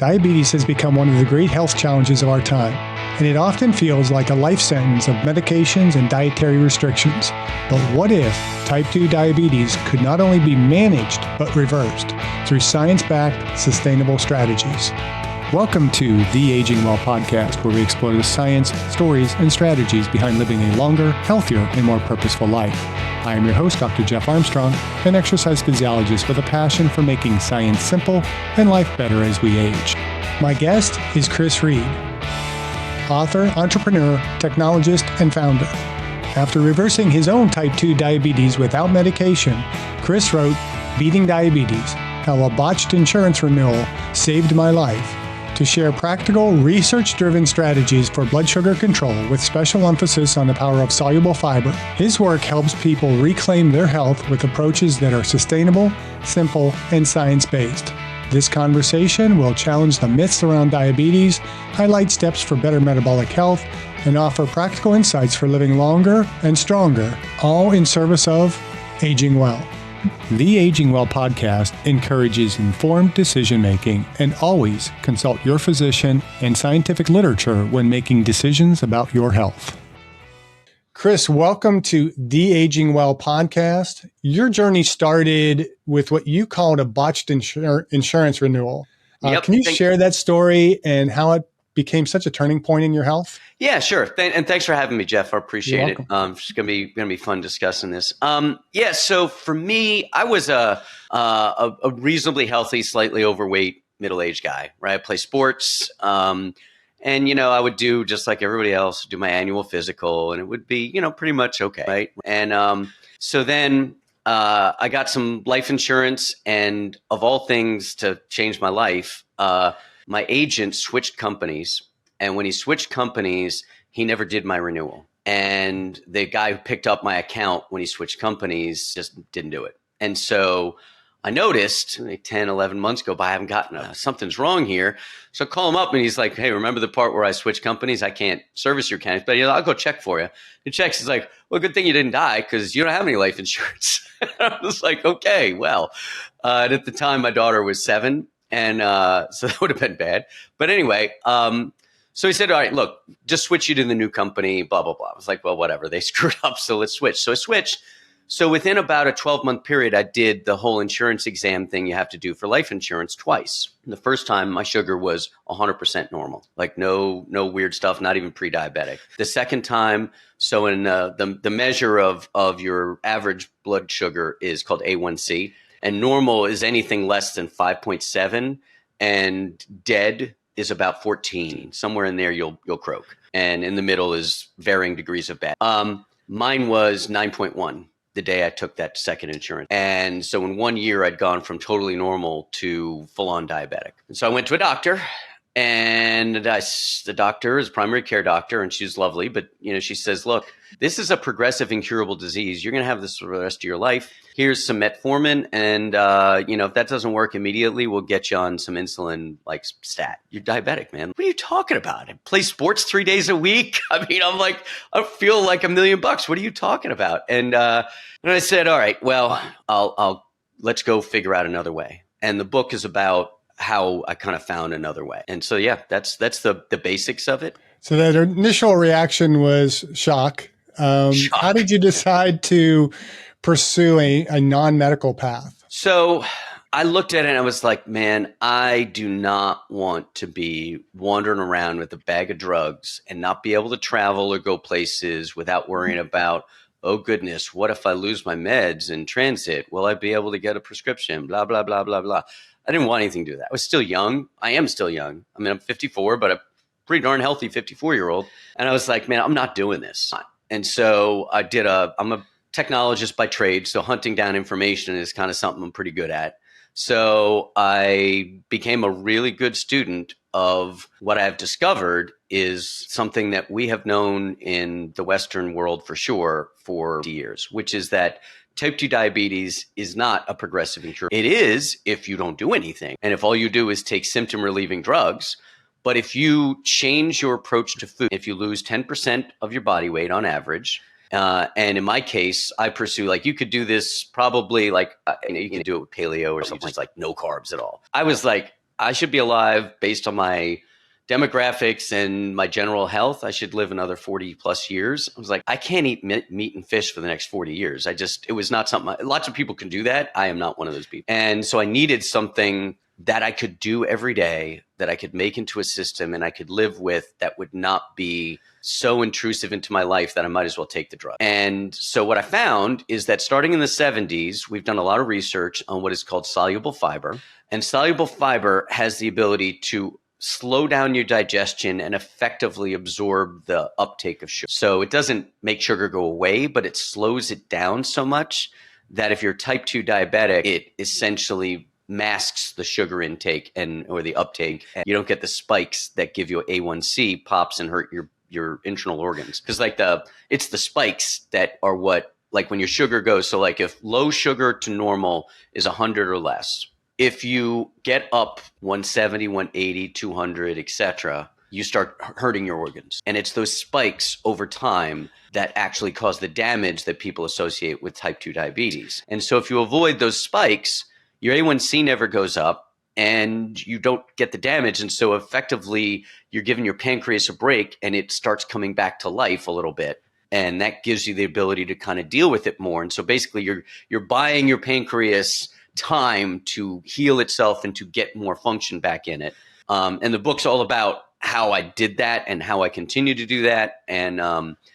diabetes has become one of the great health challenges of our time, and it often feels like a life sentence of medications and dietary restrictions. But what if type 2 diabetes could not only be managed, but reversed through science-backed, sustainable strategies? Welcome to the Aging Well podcast, where we explore the science, stories, and strategies behind living a longer, healthier, and more purposeful life. I am your host, Dr. Jeff Armstrong, an exercise physiologist with a passion for making science simple and life better as we age. My guest is Chris Reade, author, entrepreneur, technologist, and founder. After reversing his own type 2 diabetes without medication, Chris wrote Beating Diabetes: How a Botched Insurance Renewal Saved My Life, to share practical, research-driven strategies for blood sugar control with special emphasis on the power of soluble fiber. His work helps people reclaim their health with approaches that are sustainable, simple, and science-based. This conversation will challenge the myths around diabetes, highlight steps for better metabolic health, and offer practical insights for living longer and stronger, all in service of aging well. The Aging Well podcast encourages informed decision-making and always consult your physician and scientific literature when making decisions about your health. Chris, welcome to the Aging Well podcast. Your journey started with what you called a botched insurance renewal. Can you share that story and how it became such a turning point in your health? Yeah, sure. And thanks for having me, Jeff. I appreciate it. It's gonna be fun discussing this. So for me, I was a reasonably healthy, slightly overweight, middle-aged guy, right? I play sports, and I would do just like everybody else, do my annual physical, and it would be pretty much okay, right? And so then I got some life insurance, and of all things to change my life, my agent switched companies, and when he switched companies, he never did my renewal. And the guy who picked up my account when he switched companies just didn't do it. And so I noticed 10, 11 months go by, I haven't gotten something's wrong here. So I call him up and he's like, hey, remember the part where I switched companies? I can't service your account, but I'll go check for you. He checks. He's like, well, good thing you didn't die because you don't have any life insurance. I was like, okay, well, and at the time my daughter was 7. And so that would have been bad. But anyway, so he said, all right, look, just switch you to the new company, blah, blah, blah. I was like, well, whatever. They screwed up, so let's switch. So I switched. So within about a 12-month period, I did the whole insurance exam thing you have to do for life insurance twice. And the first time, my sugar was 100% normal, like no weird stuff, not even pre-diabetic. The second time, so in the measure of your average blood sugar is called A1C. And normal is anything less than 5.7, and dead is about 14. Somewhere in there, you'll croak. And in the middle is varying degrees of bad. Mine was 9.1 the day I took that second insurance. And so in 1 year, I'd gone from totally normal to full-on diabetic. And so I went to a doctor. And the doctor is a primary care doctor, and she's lovely. But, she says, look, this is a progressive incurable disease. You're going to have this for the rest of your life. Here's some metformin. And, if that doesn't work immediately, we'll get you on some insulin like stat. You're diabetic, man. What are you talking about? I play sports 3 days a week. I mean, I feel like $1 million. What are you talking about? And I said, all right, well, let's go figure out another way. And the book is about how I kind of found another way. And so, yeah, that's the basics of it. So that initial reaction was shock. Shock. How did you decide to pursue a non-medical path? So I looked at it and I was like, man, I do not want to be wandering around with a bag of drugs and not be able to travel or go places without worrying about, oh goodness, what if I lose my meds in transit? Will I be able to get a prescription? Blah, blah, blah, blah, blah. I didn't want anything to do that. I was still young. I am still young. I mean, I'm 54, but a pretty darn healthy 54-year-old. And I was like, man, I'm not doing this. And so I'm a technologist by trade. So hunting down information is kind of something I'm pretty good at. So I became a really good student of what I've discovered is something that we have known in the Western world for sure for years, which is that type 2 diabetes is not a progressive incurable. It is if you don't do anything. And if all you do is take symptom relieving drugs. But if you change your approach to food, if you lose 10% of your body weight on average, and in my case, I pursue, like, you could do this probably like, you can do it with paleo or something, like no carbs at all. I was like, I should be alive based on my demographics and my general health. I should live another 40 plus years. I was like, I can't eat meat and fish for the next 40 years. It was not something, lots of people can do that. I am not one of those people. And so I needed something that I could do every day, that I could make into a system and I could live with, that would not be so intrusive into my life that I might as well take the drug. And so what I found is that starting in the 70s, we've done a lot of research on what is called soluble fiber. And soluble fiber has the ability to slow down your digestion and effectively absorb the uptake of sugar. So it doesn't make sugar go away, but it slows it down so much that if you're type 2 diabetic, it essentially masks the sugar intake or the uptake. And you don't get the spikes that give you A1C pops and hurt your internal organs. Because it's the spikes that are what, like when your sugar goes. So like if low sugar to normal is 100 or less, if you get up 170, 180, 200, etc., you start hurting your organs. And it's those spikes over time that actually cause the damage that people associate with type 2 diabetes. And so if you avoid those spikes, your A1C never goes up and you don't get the damage. And so effectively, you're giving your pancreas a break and it starts coming back to life a little bit. And that gives you the ability to kind of deal with it more. And so basically, you're buying your pancreas time to heal itself and to get more function back in it. And the book's all about how I did that and how I continue to do that, and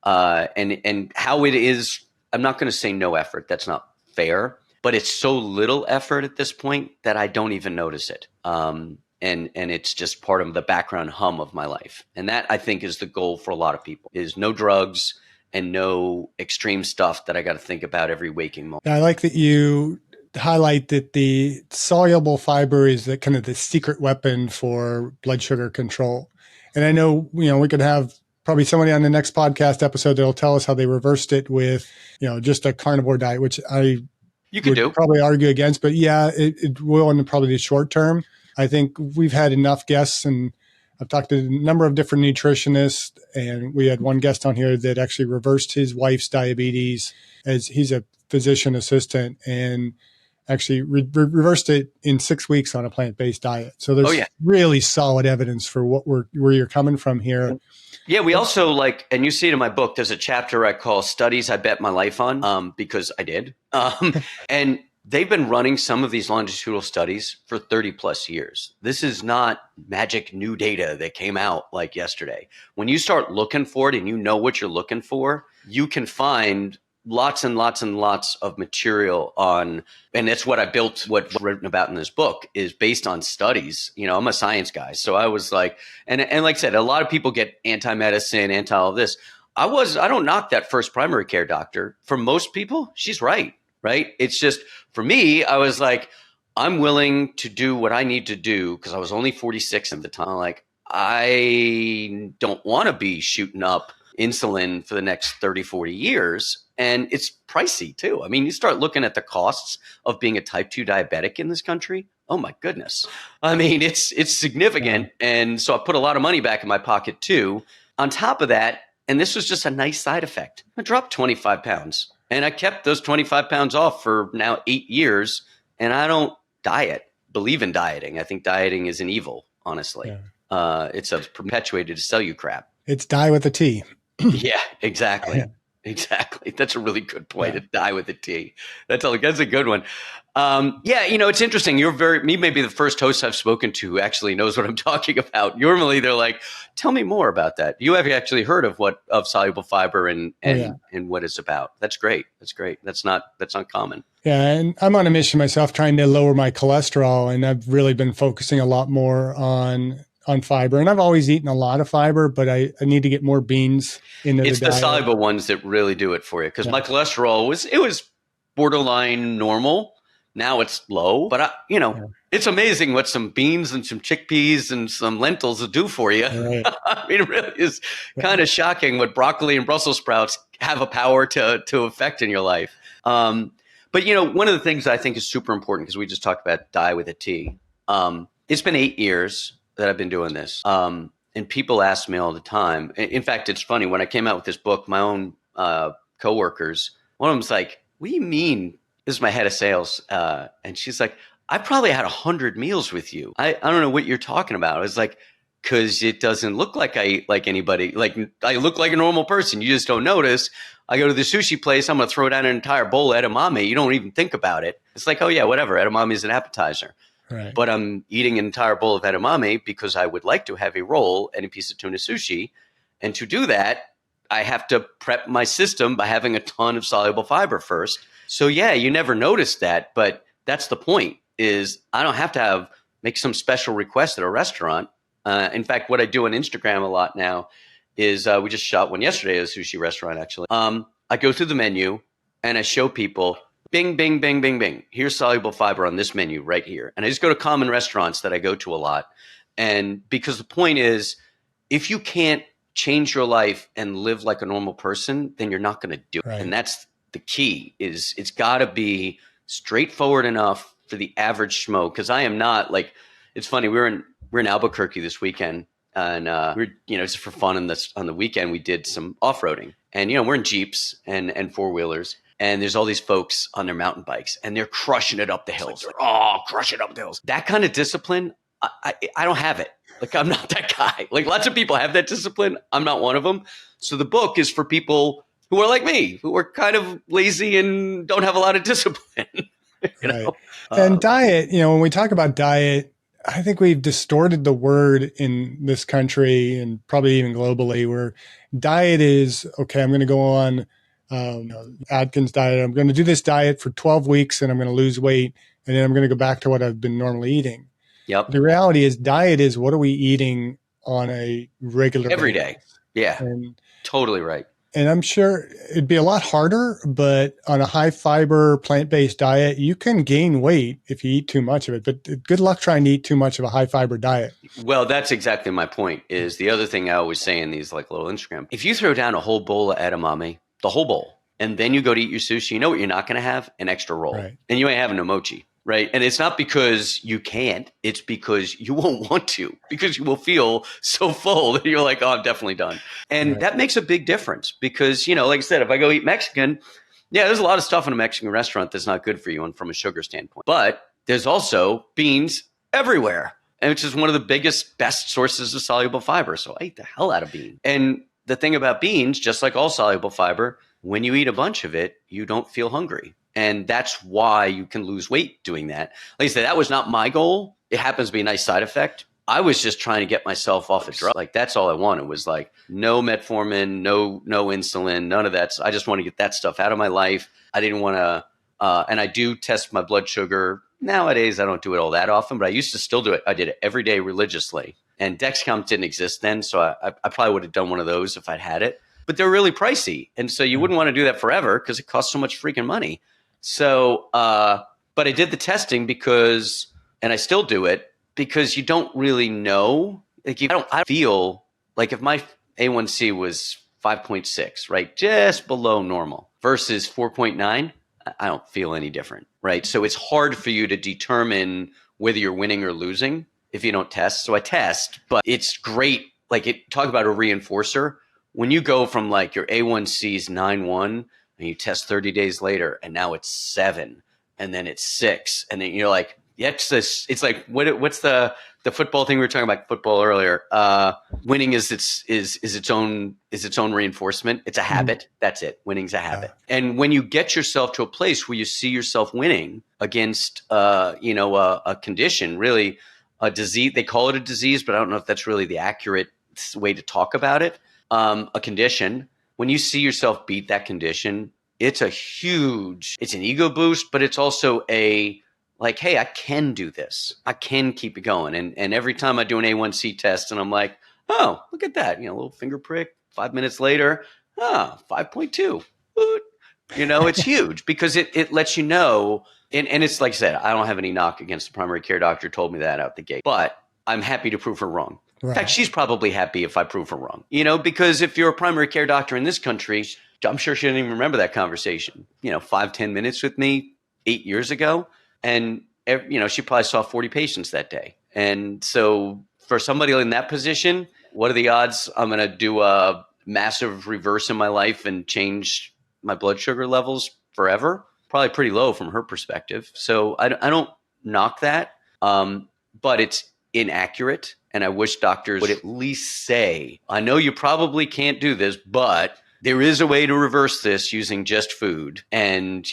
how it is. I'm not going to say no effort. That's not fair, but it's so little effort at this point that I don't even notice it. And it's just part of the background hum of my life. And that, I think, is the goal for a lot of people: is no drugs and no extreme stuff that I got to think about every waking moment. I like that you highlight that the soluble fiber is the kind of the secret weapon for blood sugar control. And I know, we could have probably somebody on the next podcast episode that'll tell us how they reversed it with, just a carnivore diet, which you could probably argue against, but yeah, it will in probably the short term. I think we've had enough guests, and I've talked to a number of different nutritionists, and we had one guest on here that actually reversed his wife's diabetes, as he's a physician assistant, and actually reversed it in 6 weeks on a plant-based diet. So there's really solid evidence for where you're coming from here. Yeah, we also and you see it in my book, there's a chapter I call Studies I Bet My Life On, because I did. And they've been running some of these longitudinal studies for 30 plus years. This is not magic new data that came out like yesterday. When you start looking for it and you know what you're looking for, you can find lots and lots and lots of material on, and that's what I built, what's written about in this book is based on studies. I'm a science guy. So I was like, and like I said, a lot of people get anti-medicine, anti all of this. I don't knock that first primary care doctor. For most people, she's right? It's just, for me, I was like, I'm willing to do what I need to do, because I was only 46 at the time. Like, I don't want to be shooting up insulin for the next 30, 40 years. And it's pricey too. I mean, you start looking at the costs of being a type 2 diabetic in this country. Oh my goodness. I mean, it's significant. Yeah. And so I put a lot of money back in my pocket too. On top of that, and this was just a nice side effect, I dropped 25 pounds and I kept those 25 pounds off for now 8 years. And I don't believe in dieting. I think dieting is an evil, honestly. Yeah. It's a perpetuated to sell you crap. It's die with a T. Yeah, exactly. Yeah. Exactly. That's a really good point. To die with a T. That's a good one. It's interesting. Me may be the first host I've spoken to who actually knows what I'm talking about. Normally they're like, tell me more about that. You have actually heard of soluble fiber and what it's about. That's great. That's not common. Yeah. And I'm on a mission myself trying to lower my cholesterol. And I've really been focusing a lot more on fiber. And I've always eaten a lot of fiber, but I need to get more beans into the diet. It's the soluble ones that really do it for you. Because my cholesterol was borderline normal. Now it's low, but it's amazing what some beans and some chickpeas and some lentils will do for you. Right. I mean, it really is kind of shocking what broccoli and Brussels sprouts have a power to affect in your life. But one of the things I think is super important, because we just talked about die with a T. It's been 8 years that I've been doing this. And people ask me all the time. In fact, it's funny, when I came out with this book, my own coworkers, one of them's like, what do you mean? This is my head of sales. And she's like, I probably had 100 meals with you. I don't know what you're talking about. I was like, because it doesn't look like I eat like anybody. Like I look like a normal person. You just don't notice. I go to the sushi place. I'm going to throw down an entire bowl of edamame. You don't even think about it. It's like, oh yeah, whatever. Edamame is an appetizer. Right. But I'm eating an entire bowl of edamame because I would like to have a roll and a piece of tuna sushi. And to do that, I have to prep my system by having a ton of soluble fiber first. So yeah, you never notice that, but that's the point, is I don't have to make some special request at a restaurant. In fact, what I do on Instagram a lot now is we just shot one yesterday at a sushi restaurant, actually. I go through the menu and I show people, bing, bing, bing, bing, bing. Here's soluble fiber on this menu right here. And I just go to common restaurants that I go to a lot. And because the point is, if you can't change your life and live like a normal person, then you're not going to do it. Right. And that's the key, is it's got to be straightforward enough for the average schmo. Because I am not like, it's funny, we're in Albuquerque this weekend, and we're, just for fun on the weekend, we did some off-roading. And, we're in Jeeps and four-wheelers. And there's all these folks on their mountain bikes, and they're crushing it up the hills. Crushing up the hills. That kind of discipline, I don't have it. Like, I'm not that guy. Like, lots of people have that discipline. I'm not one of them. So the book is for people who are like me, who are kind of lazy and don't have a lot of discipline. Right. And diet, when we talk about diet, I think we've distorted the word in this country and probably even globally, where diet is, okay, I'm going to go on Atkins diet. I'm going to do this diet for 12 weeks and I'm going to lose weight. And then I'm going to go back to what I've been normally eating. Yep. The reality is diet is, what are we eating on a regular every basis? day? Yeah, and totally right. And I'm sure it'd be a lot harder, but on a high fiber, plant-based diet, you can gain weight if you eat too much of it, but good luck trying to eat too much of a high fiber diet. Well, that's exactly my point, is the other thing I always say in these like little Instagram, if you throw down a whole bowl of edamame, the whole bowl, and then you go to eat your sushi, you know what you're not going to have? An extra roll. Right. And you ain't having no mochi. Right. And it's not because you can't, it's because you won't want to, because you will feel so full that you're like, oh, I'm definitely done. And that makes a big difference because, like I said, if I go eat Mexican, yeah, there's a lot of stuff in a Mexican restaurant that's not good for you and from a sugar standpoint. But there's also beans everywhere, and which is one of the best sources of soluble fiber. So I eat the hell out of beans. And the thing about beans, just like all soluble fiber, when you eat a bunch of it, you don't feel hungry. And that's why you can lose weight doing that. Like I said, that was not my goal. It happens to be a nice side effect. I was just trying to get myself off a drug. Like, that's all I wanted, was like no metformin, no insulin, none of that. So I just want to get that stuff out of my life. I didn't want to, and I do test my blood sugar. Nowadays, I don't do it all that often, but I used to still do it. I did it every day religiously. And Dexcom didn't exist then, so I probably would have done one of those if I'd had it. But they're really pricey. And so you wouldn't want to do that forever because it costs so much freaking money. So, but I did the testing because, and I still do it because you don't really know. Like, I feel like if my A1C was 5.6, right, just below normal versus 4.9, I don't feel any different, right? So it's hard for you to determine whether you're winning or losing if you don't test. So I test, but it's great. Like, talk about a reinforcer. When you go from like your A1C's 9.1, and you test 30 days later, and now it's 7, and then it's 6, and then you're like, yeah, it's like, what's the football thing we were talking about football earlier? Winning is its own reinforcement. It's a habit. That's it. Winning's a habit. And when you get yourself to a place where you see yourself winning against a condition, really a disease, they call it a disease, but I don't know if that's really the accurate way to talk about it. A condition. When you see yourself beat that condition, it's an ego boost, but it's also like, hey, I can do this. I can keep it going. And every time I do an A1C test and I'm like, oh, look at that, a little finger prick, 5 minutes later, 5.2. It's huge because it lets you know. And it's like I said, I don't have any knock against the primary care doctor, told me that out the gate, but I'm happy to prove her wrong. Right. In fact, she's probably happy if I prove her wrong, because if you're a primary care doctor in this country, I'm sure she didn't even remember that conversation, 5-10 minutes with me 8 years ago. And, she probably saw 40 patients that day. And so for somebody in that position, what are the odds I'm going to do a massive reverse in my life and change my blood sugar levels forever? Probably pretty low from her perspective. So I don't knock that, but it's inaccurate. And I wish doctors would at least say, I know you probably can't do this, but there is a way to reverse this using just food. And,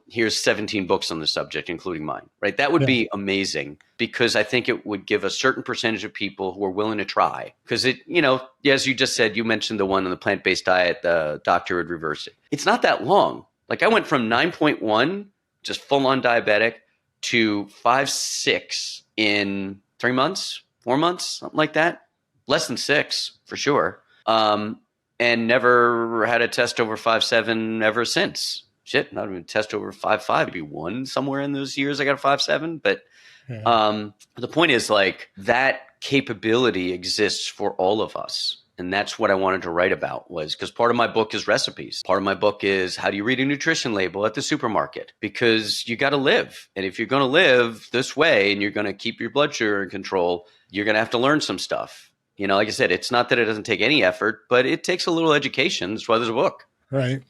here's 17 books on the subject, including mine, right? That would be amazing, because I think it would give a certain percentage of people who are willing to try. Because as you just said, you mentioned the one on the plant-based diet, the doctor would reverse it. It's not that long. Like I went from 9.1, just full-on diabetic, to 5.6 in 3 months, 4 months, something like that. Less than 6 for sure. And never had a test over 5.7 ever since. Shit, not even a test over 5.5. Maybe one somewhere in those years I got a 5.7. But the point is, like, that capability exists for all of us. And that's what I wanted to write about, was because part of my book is recipes. Part of my book is how do you read a nutrition label at the supermarket? Because you got to live. And if you're going to live this way and you're going to keep your blood sugar in control, you're going to have to learn some stuff. Like I said, it's not that it doesn't take any effort, but it takes a little education. That's why there's a book. Right.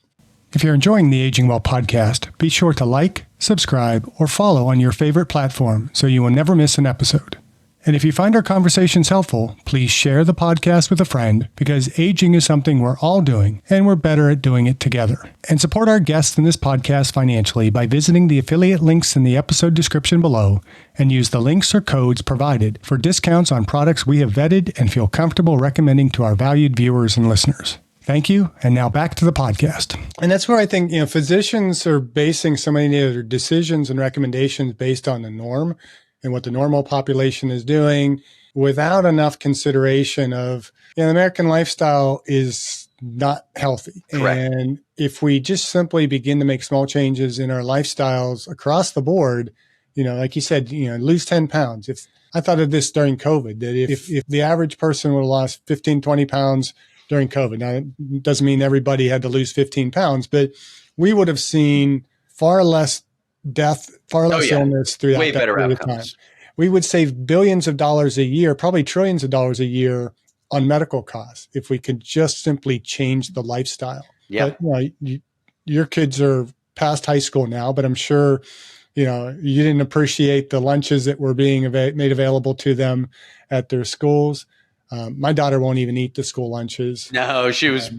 If you're enjoying the Aging Well podcast, be sure to like, subscribe, or follow on your favorite platform so you will never miss an episode. And if you find our conversations helpful, please share the podcast with a friend, because aging is something we're all doing, and we're better at doing it together. And support our guests in this podcast financially by visiting the affiliate links in the episode description below, and use the links or codes provided for discounts on products we have vetted and feel comfortable recommending to our valued viewers and listeners. Thank you, and now back to the podcast. And that's where I think, physicians are basing so many of their decisions and recommendations based on the norm and what the normal population is doing, without enough consideration of, the American lifestyle is not healthy. Correct. And if we just simply begin to make small changes in our lifestyles across the board, like you said, lose 10 pounds. If I thought of this during COVID, that if the average person would have lost 15, 20 pounds during COVID, now it doesn't mean everybody had to lose 15 pounds, but we would have seen far less death, far less illness throughout way that better period outcomes. of time. We would save billions of dollars a year, probably trillions of dollars a year on medical costs if we could just simply change the lifestyle. Yeah. But your kids are past high school now, but I'm sure you didn't appreciate the lunches that were being made available to them at their schools. My daughter won't even eat the school lunches. No, she was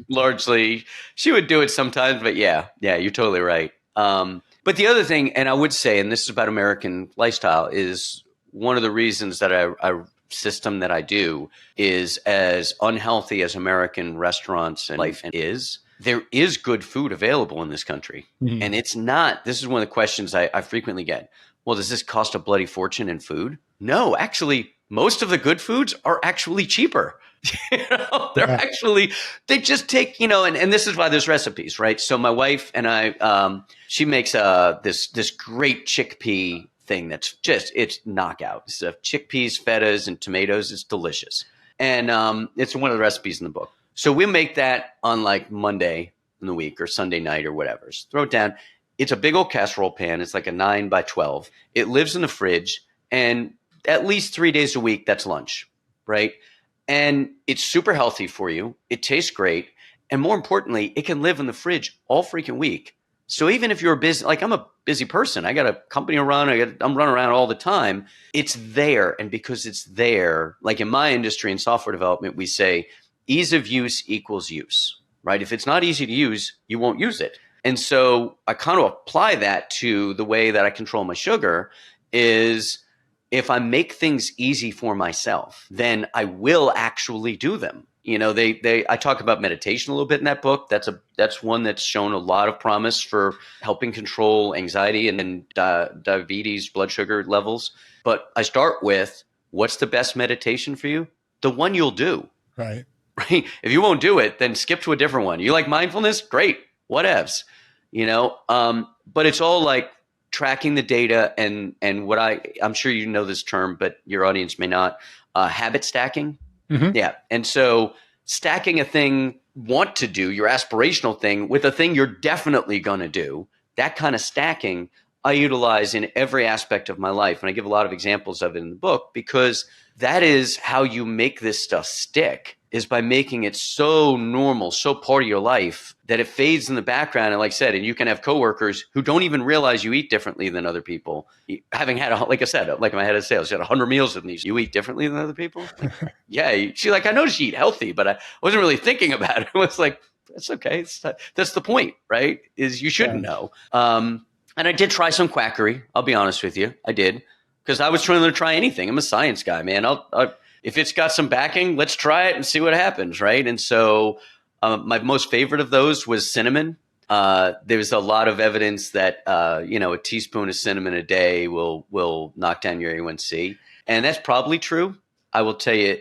she would do it sometimes, but yeah, you're totally right. But the other thing, and I would say, and this is about American lifestyle, is one of the reasons that I system that I do is, as unhealthy as American restaurants and life is, there is good food available in this country. Mm-hmm. And it's not, this is one of the questions I frequently get. Well, does this cost a bloody fortune in food? No, actually, most of the good foods are actually cheaper. They just take, and this is why there's recipes, right? So my wife and I, she makes this great chickpea thing that's it's knockout. It's chickpeas, fetas, and tomatoes. It's delicious. And it's one of the recipes in the book. So we make that on like Monday in the week or Sunday night or whatever. So throw it down. It's a big old casserole pan. It's like a 9 by 12. It lives in the fridge, and at least 3 days a week, that's lunch, right? And it's super healthy for you. It tastes great. And more importantly, it can live in the fridge all freaking week. So even if you're busy, like I'm a busy person, I got a company to run, I'm running around all the time. It's there. And because it's there, like in my industry in software development, we say ease of use equals use, right? If it's not easy to use, you won't use it. And so I kind of apply that to the way that I control my sugar is, if I make things easy for myself, then I will actually do them. I talk about meditation a little bit in that book. That's one that's shown a lot of promise for helping control anxiety and diabetes, blood sugar levels. But I start with, what's the best meditation for you? The one you'll do. Right. Right. If you won't do it, then skip to a different one. You like mindfulness? Great. Whatevs. But it's all like tracking the data and what I'm sure you know this term, but your audience may not, habit stacking. Mm-hmm. Yeah. And so stacking a thing want to do, your aspirational thing, with a thing you're definitely going to do, that kind of stacking I utilize in every aspect of my life. And I give a lot of examples of it in the book, because that is how you make this stuff stick. is by making it so normal, so part of your life that it fades in the background. And like I said, and you can have coworkers who don't even realize you eat differently than other people. Having had, like I said, like my head of sales, you had 100 meals with me. You eat differently than other people? Like, yeah. She's like, I noticed you eat healthy, but I wasn't really thinking about it. I was like, that's okay. That's the point, right? Is you shouldn't know. And I did try some quackery. I'll be honest with you. I did. Because I was trying to try anything. I'm a science guy, man. If it's got some backing, let's try it and see what happens, right? And so my most favorite of those was cinnamon. There's a lot of evidence that a teaspoon of cinnamon a day will knock down your A1C, and that's probably true. I will tell you,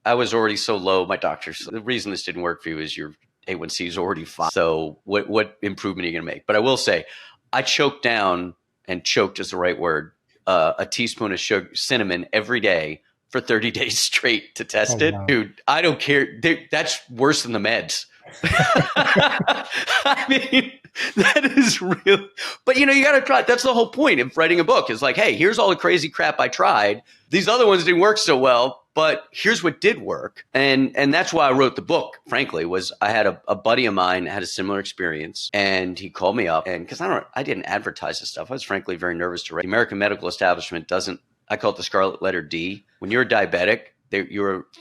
I was already so low. My doctor said the reason this didn't work for you is your A1C is already 5. So what improvement are you going to make? But I will say, I choked down, and choked is the right word, a teaspoon of cinnamon every day for 30 days straight to test it. Wow. Dude, I don't care. That's worse than the meds. I mean, that is real. But you got to try. That's the whole point of writing a book is like, hey, here's all the crazy crap I tried. These other ones didn't work so well, but here's what did work. And that's why I wrote the book, frankly, was I had a buddy of mine had a similar experience, and he called me up, and because I didn't advertise this stuff. I was frankly very nervous to write. The American medical establishment doesn't, I call it the scarlet letter D. When you're a diabetic, as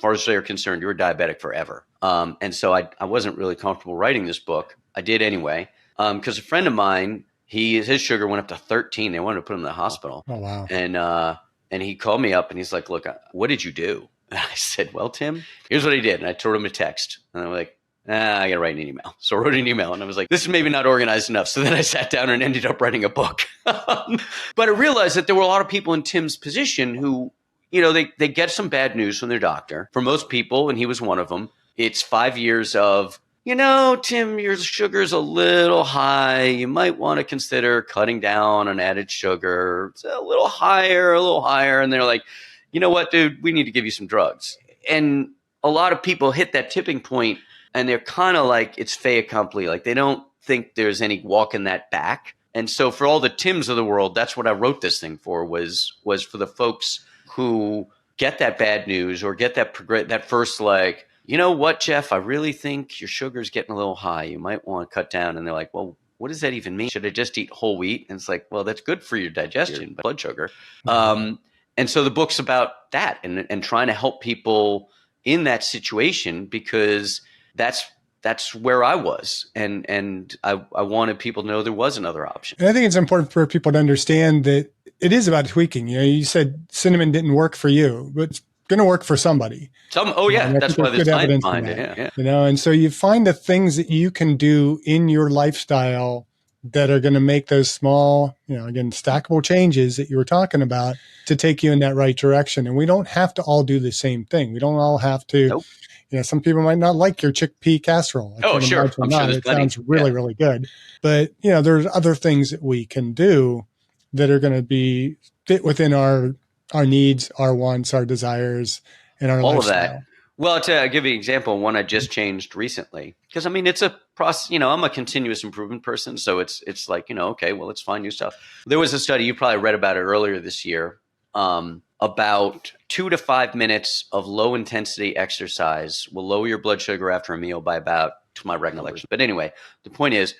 far as they're concerned, you're a diabetic forever. And so I wasn't really comfortable writing this book. I did anyway, because a friend of mine, his sugar went up to 13. They wanted to put him in the hospital. Oh, wow. And he called me up and he's like, look, what did you do? And I said, well, Tim, here's what I did. And I told him a text. And I'm like, I got to write an email. So I wrote an email and I was like, this is maybe not organized enough. So then I sat down and ended up writing a book. But I realized that there were a lot of people in Tim's position who, they get some bad news from their doctor. For most people, and he was one of them, it's 5 years of, Tim, your sugar's a little high. You might want to consider cutting down on added sugar. It's a little higher. And they're like, you know what, dude, we need to give you some drugs. And a lot of people hit that tipping point and they're kind of like, it's fait accompli. Like they don't think there's any walking that back. And so for all the Tims of the world, that's what I wrote this thing for, was for the folks who get that bad news or get that first, like, you know what, Jeff, I really think your sugar's getting a little high. You might want to cut down. And they're like, well, what does that even mean? Should I just eat whole wheat? And it's like, well, that's good for your digestion, blood sugar. And so the book's about that and trying to help people in that situation, because that's where I was. And I wanted people to know there was another option. And I think it's important for people to understand that it is about tweaking. You said cinnamon didn't work for you, but it's going to work for somebody. That's why there's science behind it. Yeah. And so you find the things that you can do in your lifestyle that are going to make those small, again, stackable changes that you were talking about to take you in that right direction. And we don't have to all do the same thing. We don't all have to. Nope. Some people might not like your chickpea casserole. Sure. I'm sure it sounds really, really good. But, there's other things that we can do that are going to fit within our needs, our wants, our desires, and our all lifestyle. Of that. Well, I'll give you an example. One I just changed recently, because it's a process. I'm a continuous improvement person, so it's like okay, well, let's find new stuff. There was a study, you probably read about it earlier this year, about 2 to 5 minutes of low intensity exercise will lower your blood sugar after a meal by about, to my recollection. But anyway, the point is,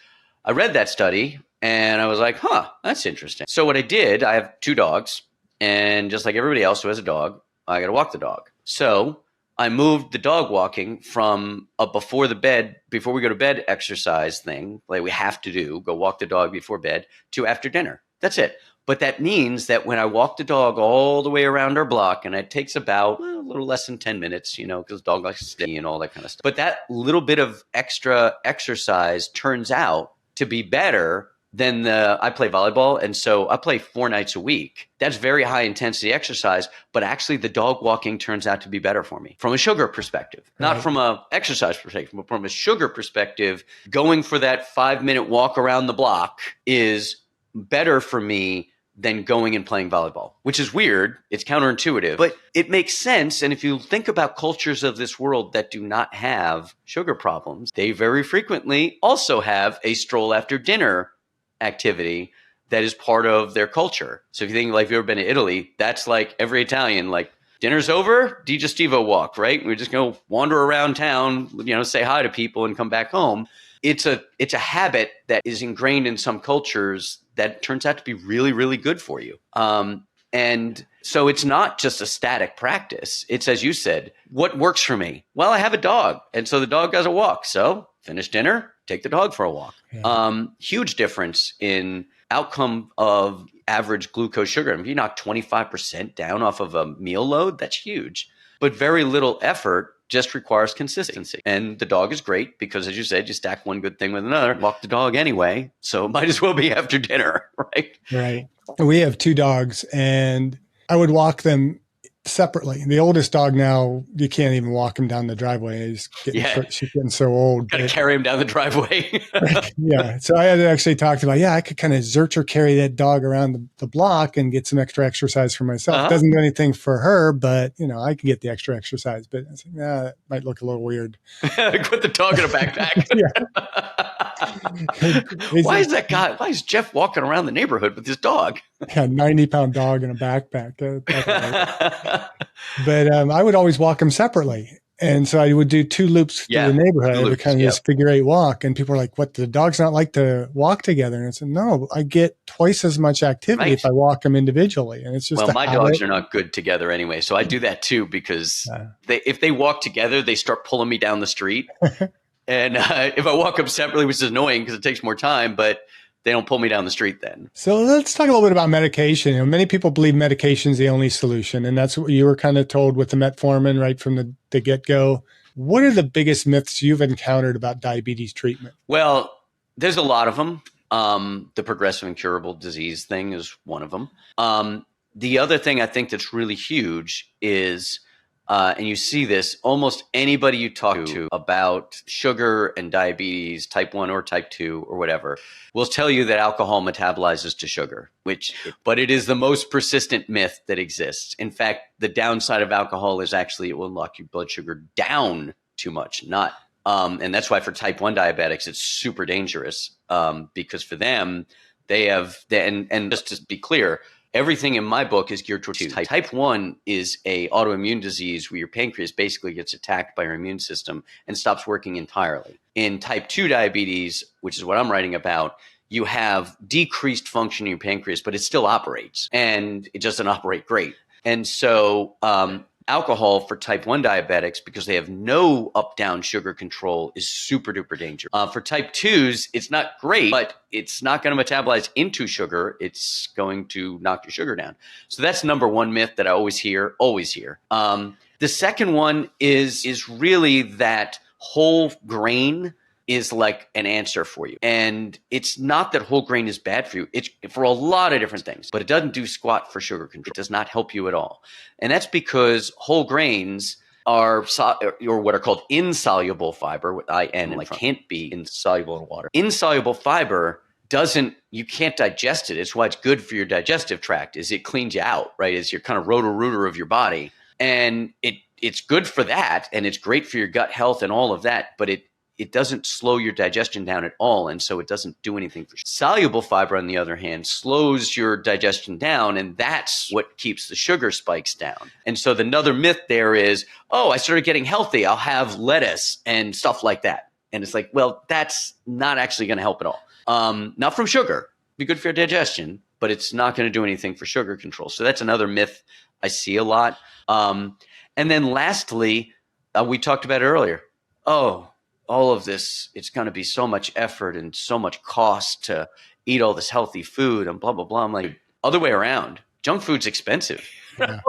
I read that study and I was like, that's interesting. So what I did, I have 2 dogs, and just like everybody else who has a dog, I got to walk the dog. So I moved the dog walking from a before we go to bed exercise thing, like we have to do, go walk the dog before bed, to after dinner. That's it. But that means that when I walk the dog all the way around our block, and it takes about a little less than 10 minutes, because the dog likes to stay and all that kind of stuff. But that little bit of extra exercise turns out to be better than I play volleyball. And so I play 4 nights a week. That's very high intensity exercise, but actually the dog walking turns out to be better for me from a sugar perspective, not from a exercise perspective, but from a sugar perspective. Going for that 5-minute walk around the block is better for me than going and playing volleyball, which is weird. It's counterintuitive, but it makes sense. And if you think about cultures of this world that do not have sugar problems, they very frequently also have a stroll after dinner activity that is part of their culture. So if you think, like, if you've ever been to Italy, that's like every Italian, like dinner's over, digestivo walk, right? We just go wander around town, say hi to people and come back home. It's a habit that is ingrained in some cultures that turns out to be really, really good for you. And so it's not just a static practice. It's, as you said, what works for me? Well, I have a dog, and so the dog does a walk. So finish dinner, take the dog for a walk. Yeah. Huge difference in outcome of average glucose sugar. If you knock 25% down off of a meal load, that's huge. But very little effort, just requires consistency. And the dog is great because, as you said, you stack one good thing with another, walk the dog anyway. So it might as well be after dinner, right? Right. We have 2 dogs, and I would walk them separately. The oldest dog now, you can't even walk him down the driveway. She's getting so old. Got to carry him down the driveway. Yeah. So I had actually talked about, I could kind of zercher carry that dog around the block and get some extra exercise for myself. Doesn't do anything for her, but I could get the extra exercise. But I was like, that might look a little weird. Put the dog in a backpack. Why is Jeff walking around the neighborhood with his dog? Yeah, 90-pound dog in a backpack. But I would always walk them separately. And so I would do 2 loops through the neighborhood. It would kind of this figure 8 walk. And people are like, what, the dog's not like to walk together? And I said, no, I get twice as much activity if I walk them individually. And it's just my dogs are not good together anyway. So I do that too, because if they walk together, they start pulling me down the street. And if I walk them separately, which is annoying because it takes more time, but they don't pull me down the street then. So let's talk a little bit about medication. Many people believe medication is the only solution. And that's what you were kind of told with the metformin right from the get-go. What are the biggest myths you've encountered about diabetes treatment? Well, there's a lot of them. The progressive incurable disease thing is one of them. The other thing I think that's really huge is, and you see this, almost anybody you talk to about sugar and diabetes, type 1 or type 2 or whatever, will tell you that alcohol metabolizes to sugar, but it is the most persistent myth that exists. In fact, the downside of alcohol is actually it will knock your blood sugar down too much, not. And that's why for type 1 diabetics, it's super dangerous because for them, they have, and just to be clear, everything in my book is geared towards type 1 is a autoimmune disease where your pancreas basically gets attacked by your immune system and stops working entirely. In type 2 diabetes, which is what I'm writing about, you have decreased function in your pancreas, but it still operates and it doesn't operate great. And so alcohol for type 1 diabetics, because they have no up-down sugar control, is super duper dangerous. For type 2s, it's not great, but it's not going to metabolize into sugar. It's going to knock your sugar down. So that's number one myth that I always hear. The second one is really that whole grain is like an answer for you. And it's not that whole grain is bad for you. It's for a lot of different things, but it doesn't do squat for sugar control. It does not help you at all. And that's because whole grains are or what are called insoluble fiber with IN, and can't be insoluble in water. Insoluble fiber you can't digest it. It's why it's good for your digestive tract, is it cleans you out, right? It's your kind of roto-rooter of your body. And it's good for that, and it's great for your gut health and all of that, but it doesn't slow your digestion down at all, and so it doesn't do anything for you. Soluble fiber, on the other hand, slows your digestion down, and that's what keeps the sugar spikes down. And so another myth there is, I started getting healthy, I'll have lettuce and stuff like that. And it's like, well, that's not actually going to help at all. Not from sugar. Be good for your digestion, but it's not going to do anything for sugar control. So that's another myth I see a lot. And then lastly, we talked about it earlier. All of this, it's going to be so much effort and so much cost to eat all this healthy food and blah, blah, blah. I'm like, other way around. Junk food's expensive. Yeah.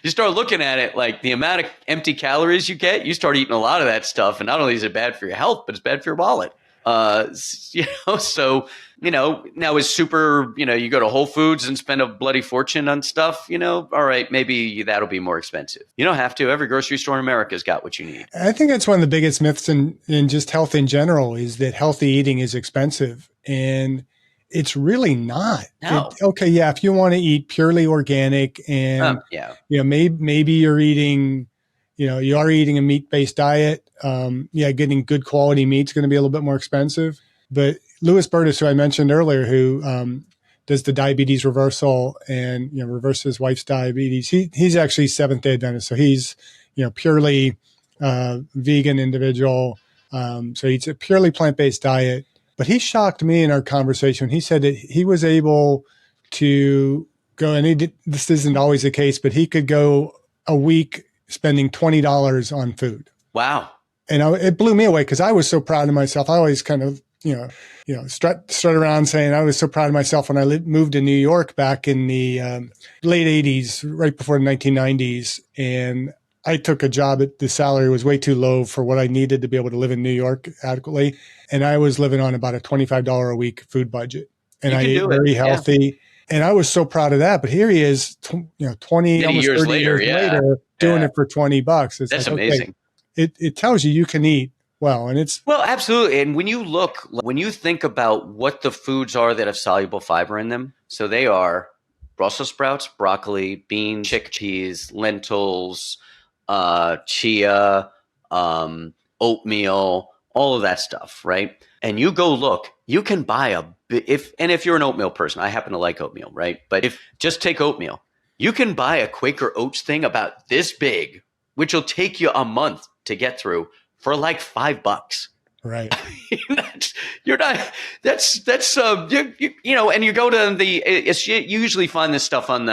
You start looking at it like the amount of empty calories you get, you start eating a lot of that stuff. And not only is it bad for your health, but it's bad for your wallet. Now is super, you go to Whole Foods and spend a bloody fortune on stuff, all right, maybe that'll be more expensive. You don't have to. Every grocery store in America's got what you need. I think that's one of the biggest myths in just health in general, is that healthy eating is expensive. And it's really not. No. If you want to eat purely organic and, maybe you're eating, you are eating a meat-based diet. Getting good quality meat is going to be a little bit more expensive. But Louis Burtis, who I mentioned earlier, who does the diabetes reversal and, reverses his wife's diabetes. He's actually Seventh-day Adventist. So he's, purely vegan individual. So he eats a purely plant-based diet. But he shocked me in our conversation. He said that he was able to go, and this isn't always the case, but he could go a week spending $20 on food. Wow. And it blew me away because I was so proud of myself. I always kind of, strut around saying I was so proud of myself when I moved to New York back in the late 80s, right before the 1990s. And I took a job the salary was way too low for what I needed to be able to live in New York adequately. And I was living on about a $25 a week food budget. And I ate very healthy. Yeah. And I was so proud of that. But here he is, 20, almost 30 years later, doing it for $20. That's like, amazing. Okay, it tells you can eat well. And well, absolutely. And when you think about what the foods are that have soluble fiber in them, so they are Brussels sprouts, broccoli, beans, chickpeas, lentils, chia, oatmeal, all of that stuff, right? And you go look, you can buy if you're an oatmeal person, I happen to like oatmeal, right? But just take oatmeal, you can buy a Quaker Oats thing about this big, which will take you a month to get through for like $5. Right. You're not, and you go to you usually find this stuff on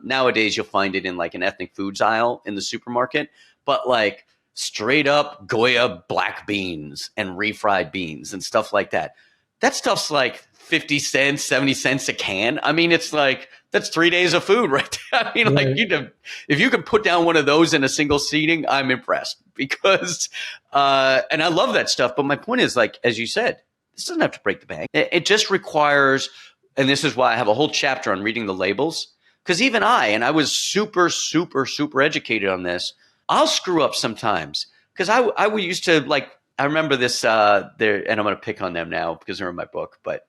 nowadays you'll find it in like an ethnic foods aisle in the supermarket, but like straight up Goya black beans and refried beans and stuff like that. That stuff's like 50 cents, 70 cents a can. I mean, it's like, that's 3 days of food right there. I mean, right. If you can put down one of those in a single seating, I'm impressed because, and I love that stuff. But my point is, like, as you said, this doesn't have to break the bank. It just requires, and this is why I have a whole chapter on reading the labels. Because even I was super, super, super educated on this. I'll screw up sometimes because I used to like, I remember this and I'm going to pick on them now because they're in my book, but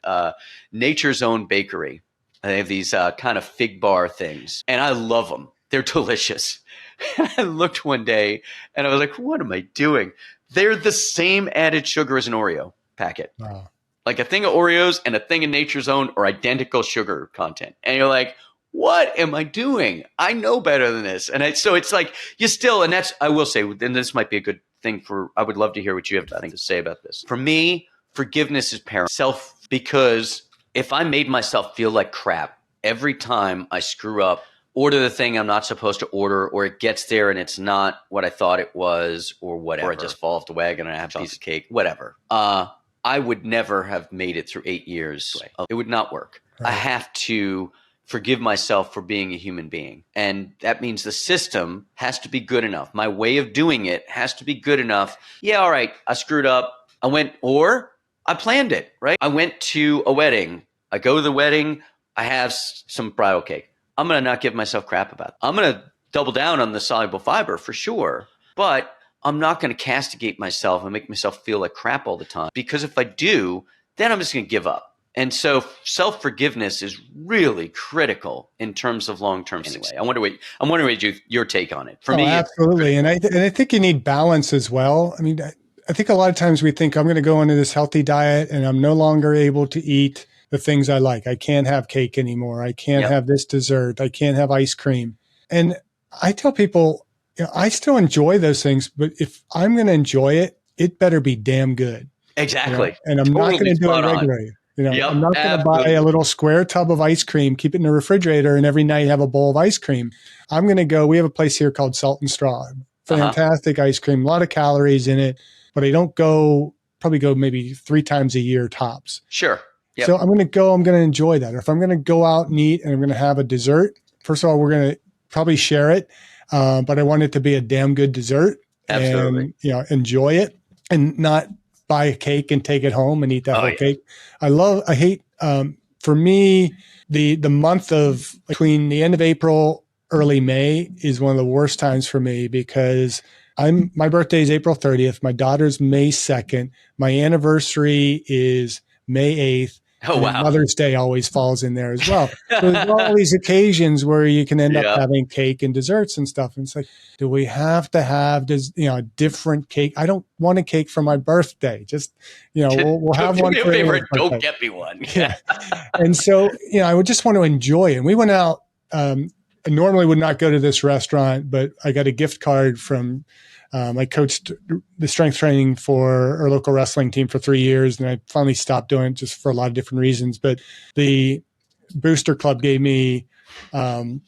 Nature's Own Bakery. They have these kind of fig bar things, and I love them. They're delicious. And I looked one day, and I was like, what am I doing? They're the same added sugar as an Oreo packet. Wow. Like a thing of Oreos and a thing of Nature's Own are identical sugar content. And you're like, what am I doing? I know better than this. And so it's like you still, and that's, I will say, and this might be a good thing I would love to hear what you have to say about this. For me, forgiveness is paramount. Because if I made myself feel like crap every time I screw up, order the thing I'm not supposed to order, or it gets there and it's not what I thought it was, or whatever, or I just fall off the wagon and I have a piece of cake, whatever. I would never have made it through 8 years. It would not work. Right. I have to forgive myself for being a human being. And that means the system has to be good enough. My way of doing it has to be good enough. Yeah, all right, I screwed up. I planned it, right? I went to a wedding. I go to the wedding. I have some bridal cake. I'm going to not give myself crap about it. I'm going to double down on the soluble fiber for sure. But I'm not going to castigate myself and make myself feel like crap all the time. Because if I do, then I'm just going to give up. And so self-forgiveness is really critical in terms of long-term success. I'm wondering what your take on it. For me, absolutely. And I think you need balance as well. I mean, I think a lot of times we think I'm going to go into this healthy diet and I'm no longer able to eat the things I like. I can't have cake anymore. I can't have this dessert. I can't have ice cream. And I tell people, I still enjoy those things, but if I'm going to enjoy it, it better be damn good. Exactly. And I'm not going to do it regularly. I'm not going to buy a little square tub of ice cream, keep it in the refrigerator, and every night have a bowl of ice cream. I'm going to go, we have a place here called Salt and Straw. Fantastic ice cream, a lot of calories in it, but I don't probably go maybe 3 times a year tops. Sure. Yep. So I'm going to enjoy that. Or if I'm going to go out and eat and I'm going to have a dessert, first of all, we're going to probably share it. But I want it to be a damn good dessert. Absolutely. And, enjoy it and not buy a cake and take it home and eat that whole cake. I hate, for me, the month of between the end of April, early May is one of the worst times for me because my birthday is April 30th. My daughter's May 2nd. My anniversary is May 8th. Oh, And then wow. Mother's Day always falls in there as well. So there's all these occasions where you can end up Yep. having cake and desserts and stuff. And it's like, do we have to have a different cake? I don't want a cake for my birthday. Just, we'll have Do one me a for favor, anyone's don't birthday. get me one. Yeah. And so, I would just want to enjoy it. And we went out, I normally would not go to this restaurant, but I got a gift card from, I coached the strength training for our local wrestling team for 3 years, and I finally stopped doing it just for a lot of different reasons. But the Booster Club gave me a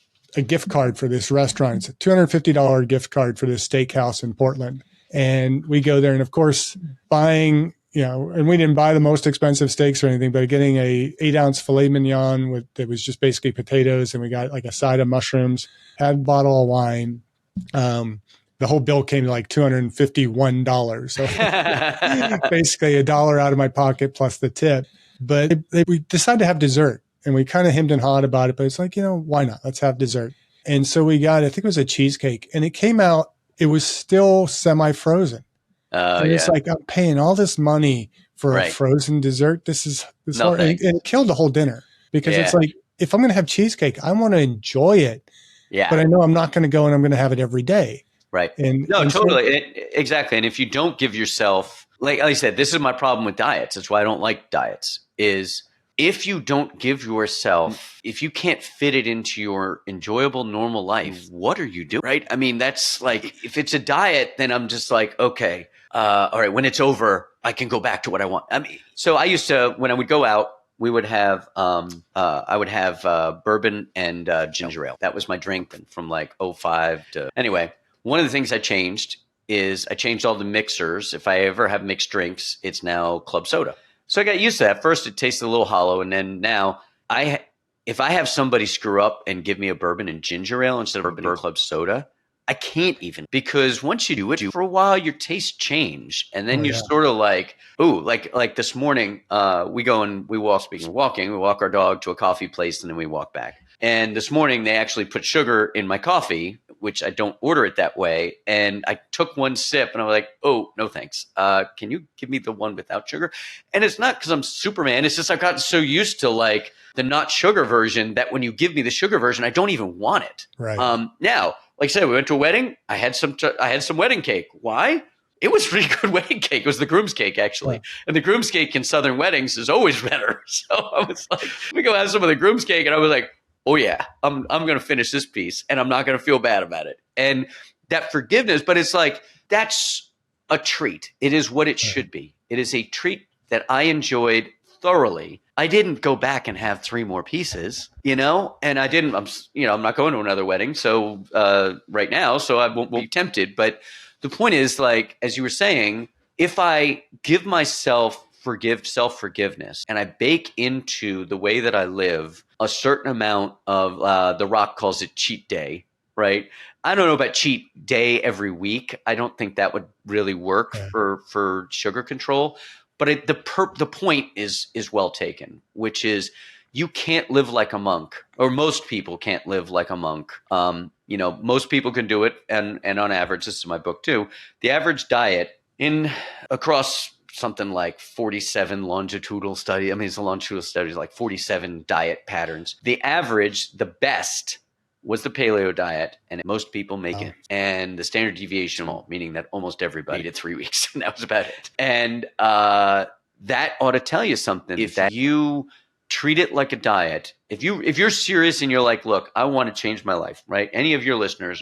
gift card for this restaurant. It's a $250 gift card for this steakhouse in Portland. And we go there, and of course, buying, and we didn't buy the most expensive steaks or anything, but getting a 8-ounce filet mignon that was just basically potatoes, and we got like a side of mushrooms, had a bottle of wine. The whole bill came to like $251. So basically $1 out of my pocket plus the tip. But we decided to have dessert, and we kind of hemmed and hawed about it, but it's like, why not? Let's have dessert. And so we got, I think it was a cheesecake, and it came out, it was still semi-frozen. And it's like, I'm paying all this money for a frozen dessert. This is hard. And it killed the whole dinner, because it's like, if I'm going to have cheesecake, I want to enjoy it. Yeah. But I know I'm not going to go and I'm going to have it every day. Right. And totally. Exactly. And if you don't give yourself, like I said, this is my problem with diets. That's why I don't like diets, is if you don't give yourself, if you can't fit it into your enjoyable normal life, what are you doing? Right. I mean, that's like, if it's a diet, then I'm just like, okay, all right, when it's over, I can go back to what I want. I mean, so I used to, when I would go out, we would have, I would have bourbon and ginger ale. That was my drink from like 05 to, anyway. One of the things I changed is I changed all the mixers. If I ever have mixed drinks, it's now club soda. So I got used to that. First, it tasted a little hollow. And then now, if I have somebody screw up and give me a bourbon and ginger ale instead of bourbon and club soda, I can't even. Because once you do it for a while, your tastes change. And then you're sort of like, ooh, like this morning, we go and we walk, speaking of walking, we walk our dog to a coffee place and then we walk back. And this morning, they actually put sugar in my coffee, which I don't order it that way. And I took one sip and I was like, oh, no, thanks. Can you give me the one without sugar? And it's not because I'm Superman. It's just I've gotten so used to like the not sugar version that when you give me the sugar version, I don't even want it. Right. Now, like I said, we went to a wedding. I had some wedding cake. Why? It was really good wedding cake. It was the groom's cake, actually. Right. And the groom's cake in Southern weddings is always better. So I was like, let me go have some of the groom's cake. And I was like, oh yeah, I'm going to finish this piece and I'm not going to feel bad about it. And that forgiveness, but it's like, that's a treat. It is what it should be. It is a treat that I enjoyed thoroughly. I didn't go back and have 3 more pieces, and I didn't, I'm not going to another wedding. So right now, so I won't be tempted. But the point is, like, as you were saying, if I give myself self-forgiveness and I bake into the way that I live a certain amount of, The Rock calls it cheat day, right? I don't know about cheat day every week. I don't think that would really work for sugar control. But the point is well taken, which is you can't live like a monk, or most people can't live like a monk. Most people can do it. And on average, this is my book too, the average diet across something like 47 longitudinal study. I mean, it's a longitudinal study, like 47 diet patterns. The average, the best, was the paleo diet, and most people make it. And the standard deviation, meaning that almost everybody did 3 weeks, and that was about it. And that ought to tell you something. If you treat it like a diet, if you're serious and you're like, look, I want to change my life, right? Any of your listeners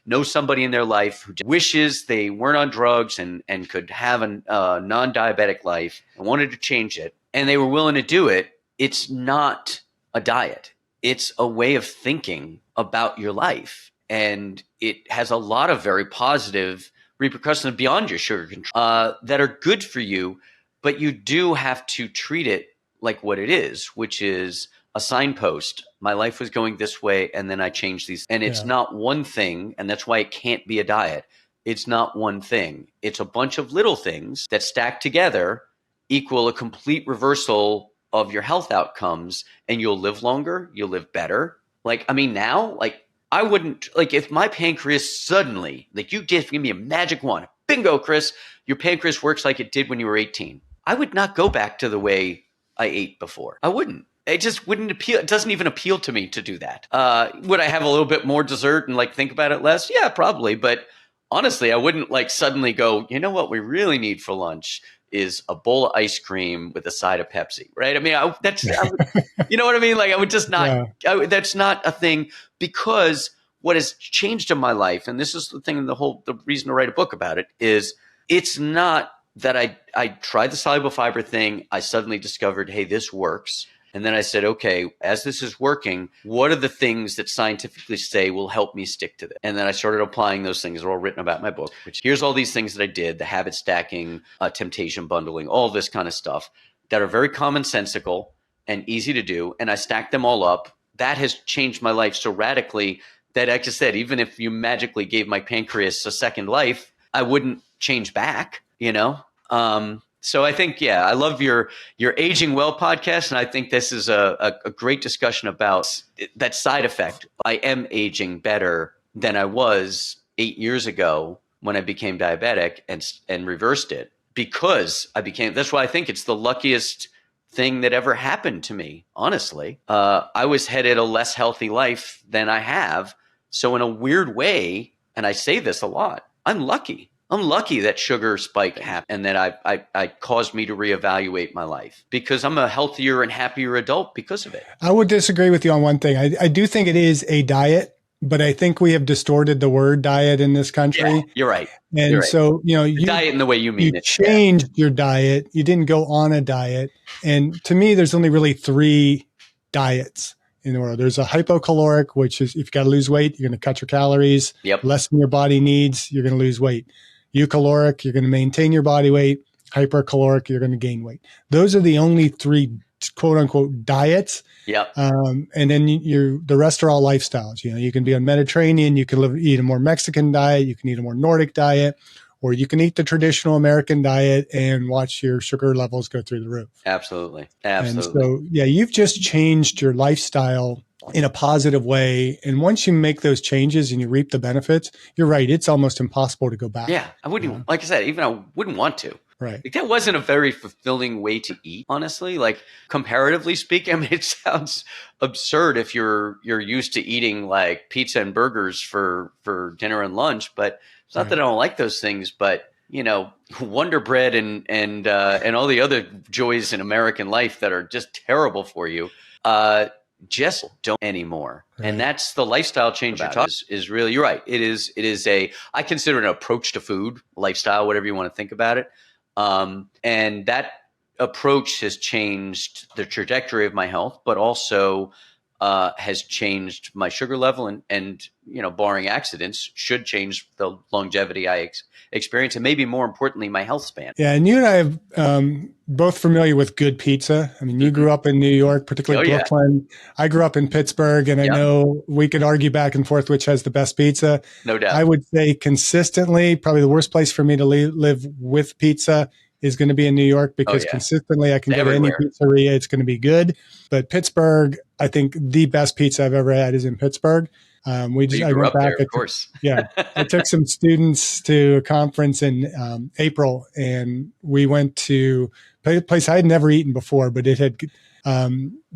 know somebody in their life who wishes they weren't on drugs and could have a non-diabetic life and wanted to change it, and they were willing to do it. It's not a diet. It's a way of thinking about your life. And it has a lot of very positive repercussions beyond your sugar control that are good for you, but you do have to treat it like what it is, which is a signpost. My life was going this way, and then I changed these. And it's not one thing, and that's why it can't be a diet. It's not one thing. It's a bunch of little things that stack together equal a complete reversal of your health outcomes, and you'll live longer, you'll live better. Now, I wouldn't, if my pancreas suddenly, you just give me a magic wand, bingo, Chris, your pancreas works like it did when you were 18. I would not go back to the way I ate before. I wouldn't. It just wouldn't appeal. It doesn't even appeal to me to do that. Would I have a little bit more dessert and like think about it less? Yeah, probably. But honestly, I wouldn't like suddenly go, you know what we really need for lunch is a bowl of ice cream with a side of Pepsi, right? I mean, you know what I mean? Like I would just not, that's not a thing, because what has changed in my life, and this is the thing, the reason to write a book about it, is it's not that I tried the soluble fiber thing. I suddenly discovered, hey, this works. And then I said, okay, as this is working, what are the things that scientifically say will help me stick to this? And then I started applying those things. They're all written about in my book, which here's all these things that I did, the habit stacking, temptation bundling, all this kind of stuff that are very commonsensical and easy to do. And I stacked them all up. That has changed my life so radically that, like I said, even if you magically gave my pancreas a second life, I wouldn't change back, you know? So I think, I love your Aging Well podcast. And I think this is a great discussion about that side effect. I am aging better than I was 8 years ago when I became diabetic and reversed it, because that's why I think it's the luckiest thing that ever happened to me. Honestly, I was headed a less healthy life than I have. So in a weird way, and I say this a lot, I'm lucky. I'm lucky that sugar spike happened and that I caused me to reevaluate my life, because I'm a healthier and happier adult because of it. I would disagree with you on one thing. I do think it is a diet, but I think we have distorted the word diet in this country. Yeah, you're right. And you're right. So, you diet in the way you mean it. You changed your diet. You didn't go on a diet. And to me, there's only really 3 diets in the world. There's a hypocaloric, which is if you got to lose weight, you're going to cut your calories. Yep. Less than your body needs, you're going to lose weight. Eucaloric, you're going to maintain your body weight. Hypercaloric, you're going to gain weight. Those are the only 3 quote unquote diets. Yep. And then the rest are all lifestyles. You can be on Mediterranean, you can eat a more Mexican diet, you can eat a more Nordic diet, or you can eat the traditional American diet and watch your sugar levels go through the roof. Absolutely. And so, you've just changed your lifestyle in a positive way. And once you make those changes and you reap the benefits, you're right. It's almost impossible to go back. Yeah. I wouldn't, like I said, even I wouldn't want to. Right. Like, that wasn't a very fulfilling way to eat, honestly. Like, comparatively speaking, I mean, it sounds absurd if you're used to eating like pizza and burgers for dinner and lunch, but it's not that I don't like those things, but Wonder Bread and all the other joys in American life that are just terrible for you, just don't anymore. Right. And that's the lifestyle change you're talking is really, you're right. It is I consider it an approach to food, lifestyle, whatever you want to think about it. And that approach has changed the trajectory of my health, but also has changed my sugar level and barring accidents, should change the longevity I experience, and maybe more importantly, my health span. Yeah, and you and I have both familiar with good pizza. I mean, you grew up in New York, particularly Brooklyn. I grew up in Pittsburgh, and I know we could argue back and forth which has the best pizza. No doubt. I would say consistently, probably the worst place for me to live with pizza is going to be in New York, because consistently I can go to any pizzeria. It's going to be good. But Pittsburgh, I think the best pizza I've ever had is in Pittsburgh. I went back there, of course. I took some students to a conference in April, and we went to a place I had never eaten before, but it had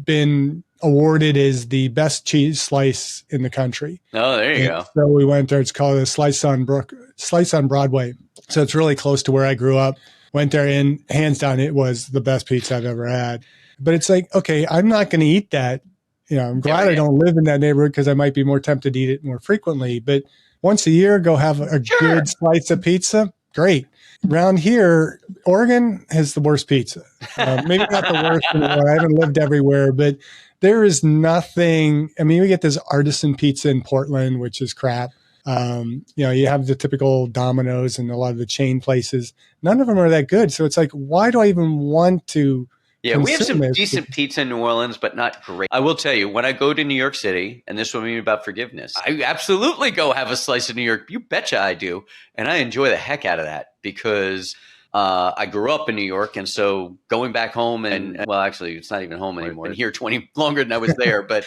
been awarded as the best cheese slice in the country. Oh, there you go. So we went there. It's called a Slice on Broadway. So it's really close to where I grew up. Went there, and hands down, it was the best pizza I've ever had. But it's like, okay, I'm not going to eat that. I'm glad I don't live in that neighborhood, because I might be more tempted to eat it more frequently. But once a year, go have a good slice of pizza. Great. Around here, Oregon has the worst pizza. Maybe not the worst anymore. I haven't lived everywhere, but there is nothing. I mean, we get this artisan pizza in Portland, which is crap. You have the typical Domino's and a lot of the chain places. None of them are that good. So it's like, why do I even want to? Yeah, we have some decent pizza in New Orleans, but not great. I will tell you, when I go to New York City, and this will be about forgiveness, I absolutely go have a slice of New York. You betcha I do. And I enjoy the heck out of that, because I grew up in New York. And so going back home well, actually, it's not even home anymore. I've been here 20 longer than I was there. But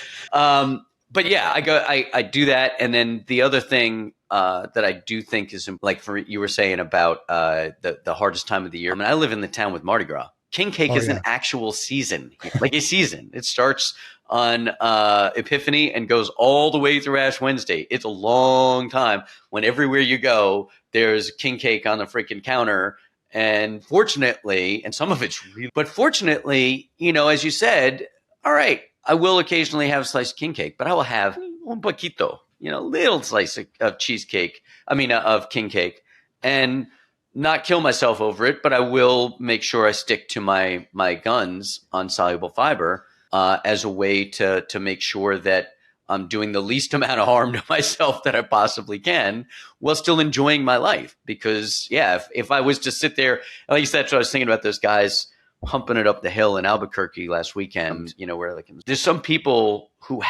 yeah, I do that. And then the other thing that I do think is, like you were saying about the hardest time of the year. I mean, I live in the town with Mardi Gras. king cake is an actual season, like a season. It starts on Epiphany and goes all the way through Ash Wednesday. It's a long time when everywhere you go, there's king cake on the freaking counter. And fortunately, and some of it's really, but fortunately, as you said, all right, I will occasionally have a slice of king cake, but I will have un poquito, little slice of cheesecake. Of king cake, and not kill myself over it, but I will make sure I stick to my guns on soluble fiber as a way to make sure that I'm doing the least amount of harm to myself that I possibly can while still enjoying my life. Because, if I was to sit there, like you said, that's what I was thinking about those guys humping it up the hill in Albuquerque last weekend, where there's some people who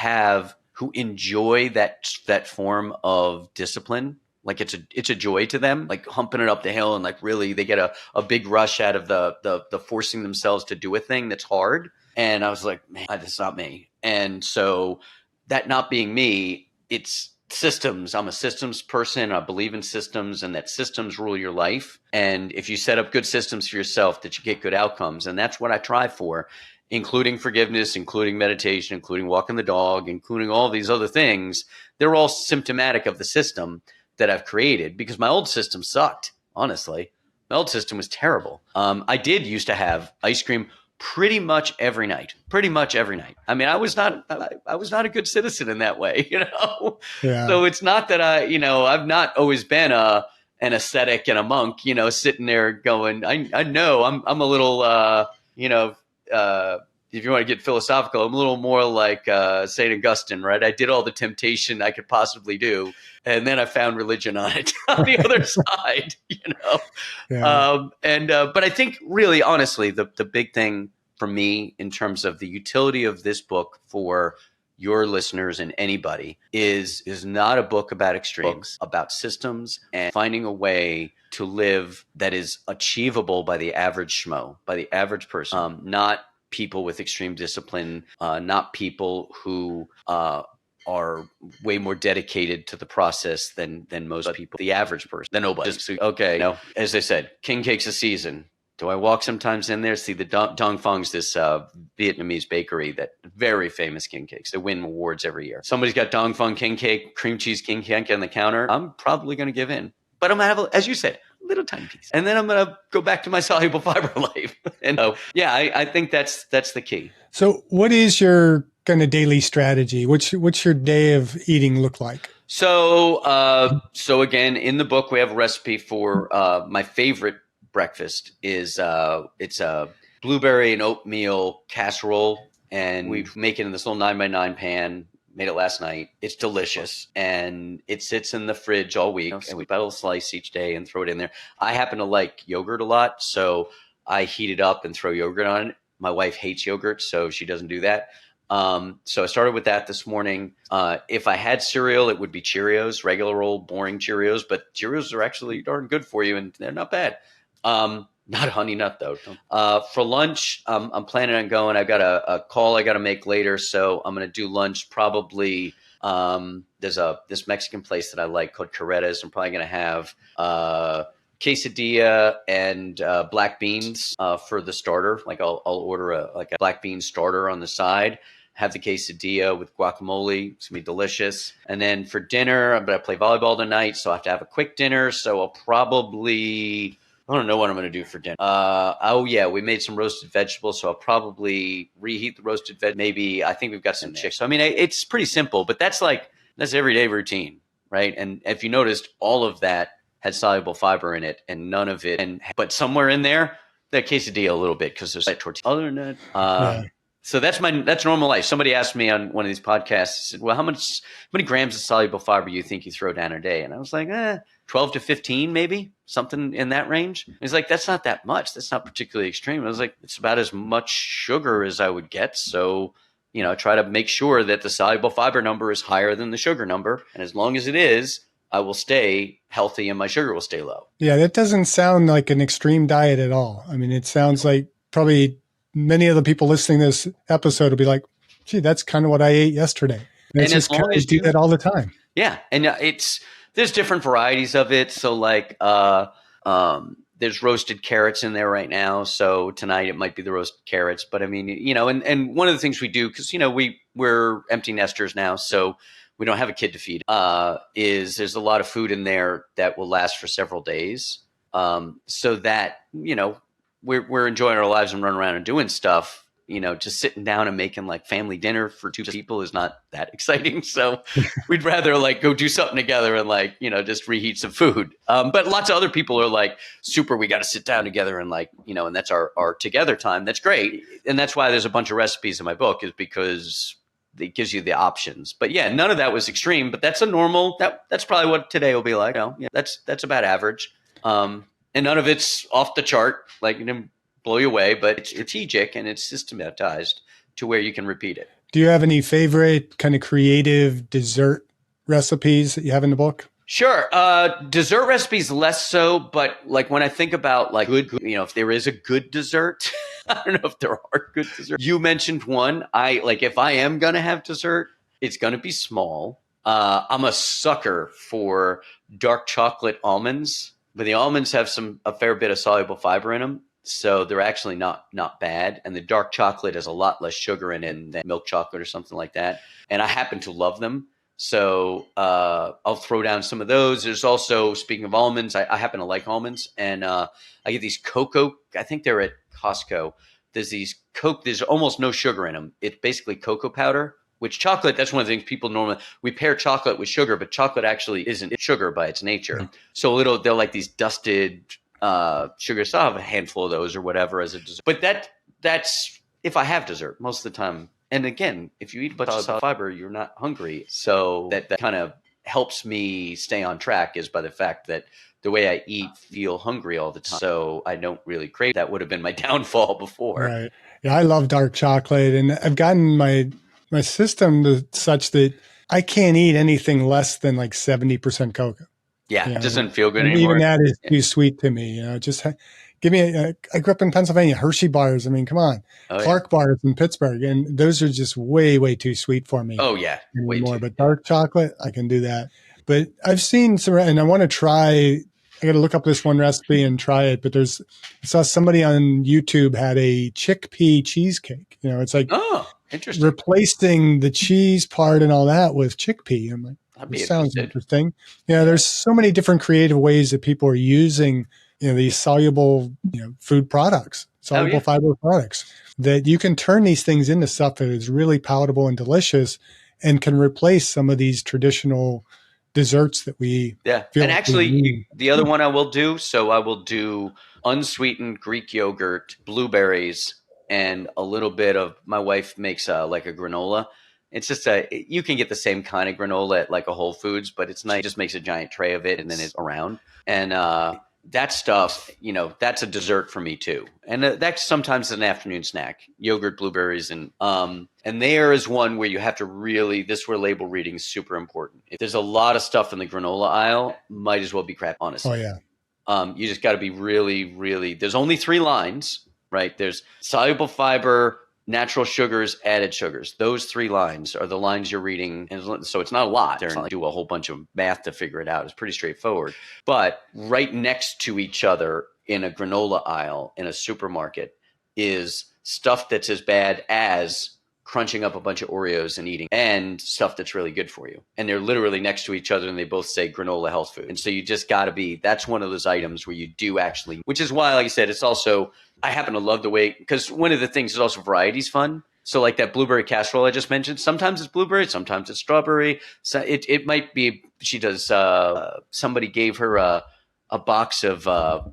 enjoy that form of discipline. Like it's a joy to them, like humping it up the hill, and like really they get a big rush out of the forcing themselves to do a thing that's hard. And I was like, man, that's not me. And so that not being me, it's systems. I'm a systems person. I believe in systems, and that systems rule your life. And if you set up good systems for yourself, that you get good outcomes. And that's what I try for, including forgiveness, including meditation, including walking the dog, including all these other things. They're all symptomatic of the system that I've created, because my old system sucked. Honestly, my old system was terrible. I did used to have ice cream pretty much every night. I was not a good citizen in that way, Yeah. So it's not that I've not always been an ascetic and a monk, sitting there going, I know I'm a little, if you want to get philosophical, I'm a little more like St. Augustine, right? I did all the temptation I could possibly do, and then I found religion on it on the other side, Yeah. But I think really, honestly, the big thing for me in terms of the utility of this book for your listeners and anybody is not a book about extremes, about systems and finding a way to live that is achievable by the average schmo, by the average person, not people with extreme discipline, not people who are way more dedicated to the process than most people, the average person, the nobody. Just, okay, as I said, king cake's a season. Do I walk sometimes in there? See the Dong Phong's this Vietnamese bakery that very famous king cakes. They win awards every year. Somebody's got Dong Phong king cake, cream cheese king cake on the counter. I'm probably going to give in, but I'm going to have, as you said, a little tiny piece, and then I'm going to go back to my soluble fiber life. And I think that's the key. So, what is your kind of daily strategy? What's your day of eating look like? So again, in the book, we have a recipe for my favorite breakfast is it's a blueberry and oatmeal casserole, and we make it in this little 9x9 pan. Made it last night. It's delicious, and it sits in the fridge all week, and we bite a slice each day and throw it in there. I happen to like yogurt a lot, so I heat it up and throw yogurt on it. My wife hates yogurt, so she doesn't do that. So I started with that this morning. If I had cereal, it would be Cheerios, regular old boring Cheerios, but Cheerios are actually darn good for you, and they're not bad. Not Honey Nut though. For lunch, I'm planning on going. I've got a call I got to make later, so I'm going to do lunch probably. There's this Mexican place that I like called Carretas. I'm probably going to have quesadilla and black beans for the starter. Like I'll order a black bean starter on the side. Have the quesadilla with guacamole. It's going to be delicious. And then for dinner, I'm going to play volleyball tonight, so I have to have a quick dinner. So I'll probably... I don't know what I'm going to do for dinner. We made some roasted vegetables, so I'll probably reheat the roasted veg. Maybe I think we've got some chicken. So it's pretty simple, but that's everyday routine, right? And if you noticed, all of that had soluble fiber in it, and none of it. But somewhere in there, that quesadilla a little bit because there's that tortilla. Other than that, so that's normal life. Somebody asked me on one of these podcasts, said, "Well, how many grams of soluble fiber you think you throw down a day?" And I was like, 12 to 15, maybe something in that range. He's like, "That's not that much. That's not particularly extreme." I was like, "It's about as much sugar as I would get." So, I try to make sure that the soluble fiber number is higher than the sugar number. And as long as it is, I will stay healthy and my sugar will stay low. Yeah, that doesn't sound like an extreme diet at all. It sounds like probably many of the people listening to this episode will be like, "Gee, that's kind of what I ate yesterday." And it's just kind of do that all the time. Yeah. And there's different varieties of it. So there's roasted carrots in there right now. So tonight it might be the roasted carrots. But I mean, and one of the things we do, because, we're empty nesters now, so we don't have a kid to feed, is there's a lot of food in there that will last for several days. So that, we're enjoying our lives and running around and doing stuff. Just sitting down and making like family dinner for 2 people is not that exciting. So we'd rather like go do something together and like, just reheat some food. But lots of other people are like, super, we got to sit down together and like, and that's our together time. That's great. And that's why there's a bunch of recipes in my book, is because it gives you the options. But yeah, none of that was extreme, but that's a normal, that's probably what today will be like. That's about average. And none of it's off the chart. Like, blow you away, but it's strategic and it's systematized to where you can repeat it. Do you have any favorite kind of creative dessert recipes that you have in the book? Sure. Dessert recipes less so, but like when I think about like good, if there is a good dessert, I don't know if there are good desserts. You mentioned one. If I am going to have dessert, it's going to be small. I'm a sucker for dark chocolate almonds, but the almonds have a fair bit of soluble fiber in them. So they're actually not bad. And the dark chocolate has a lot less sugar in it than milk chocolate or something like that. And I happen to love them. So I'll throw down some of those. There's also, speaking of almonds, I happen to like almonds. And I get these cocoa, I think they're at Costco. There's almost no sugar in them. It's basically cocoa powder, which chocolate, that's one of the things people normally, we pair chocolate with sugar, but chocolate actually isn't sugar by its nature. Mm-hmm. So they're like these dusted sugar. So I'll have a handful of those or whatever as a dessert. But that's if I have dessert most of the time. And again, if you eat a bunch of fiber, you're not hungry. So that kind of helps me stay on track, is by the fact that the way I eat, feel hungry all the time. So I don't really crave. That would have been my downfall before. Right. Yeah, I love dark chocolate, and I've gotten my system to such that I can't eat anything less than like 70% cocoa. Yeah, it doesn't feel good anymore. Even that is too sweet to me. Just give me I grew up in Pennsylvania, Hershey bars. I mean, come on. Clark bars in Pittsburgh. And those are just way, way too sweet for me. Oh, yeah. Way more. But dark chocolate, I can do that. But I've seen some, and I want to try, I got to look up this one recipe and try it. But I saw somebody on YouTube had a chickpea cheesecake. It's like, oh, interesting, replacing the cheese part and all that with chickpea. I'm like, that sounds interesting. Yeah, there's so many different creative ways that people are using, these soluble, food products, soluble fiber products, that you can turn these things into stuff that is really palatable and delicious and can replace some of these traditional desserts that we feel. And actually, the other one I will do unsweetened Greek yogurt, blueberries, and a little bit of, my wife makes like a granola. It's just you can get the same kind of granola at like a Whole Foods, but it's nice. It just makes a giant tray of it and then it's around. And that stuff, that's a dessert for me too. And that's sometimes an afternoon snack, yogurt, blueberries. And there is one where you have to really, this is where label reading is super important. If there's a lot of stuff in the granola aisle, might as well be crap, honestly. Oh, yeah. You just got to be really, really, there's only 3 lines, right? There's soluble fiber, natural sugars, added sugars. Those 3 lines are the lines you're reading. And so it's not a lot. It's not like do a whole bunch of math to figure it out. It's pretty straightforward. But right next to each other in a granola aisle in a supermarket is stuff that's as bad as crunching up a bunch of Oreos and eating, and stuff that's really good for you. And they're literally next to each other and they both say granola health food. And so you just got to that's one of those items where you do actually, which is why, like I said, it's also, I happen to love the way, because one of the things is also variety is fun. So like that blueberry casserole I just mentioned, sometimes it's blueberry, sometimes it's strawberry. So it might be, she does, somebody gave her a box of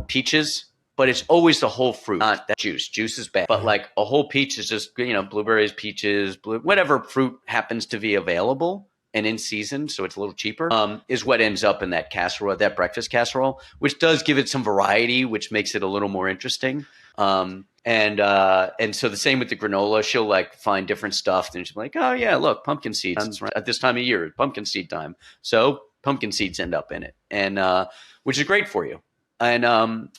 peaches, but it's always the whole fruit, not that juice. Juice is bad. But like a whole peach is just, blueberries, peaches, whatever fruit happens to be available and in season, so it's a little cheaper, is what ends up in that casserole, that breakfast casserole, which does give it some variety, which makes it a little more interesting. And so the same with the granola, she'll like find different stuff and she's like, oh yeah, look, pumpkin seeds at this time of year, pumpkin seed time. So pumpkin seeds end up in it, and which is great for you. And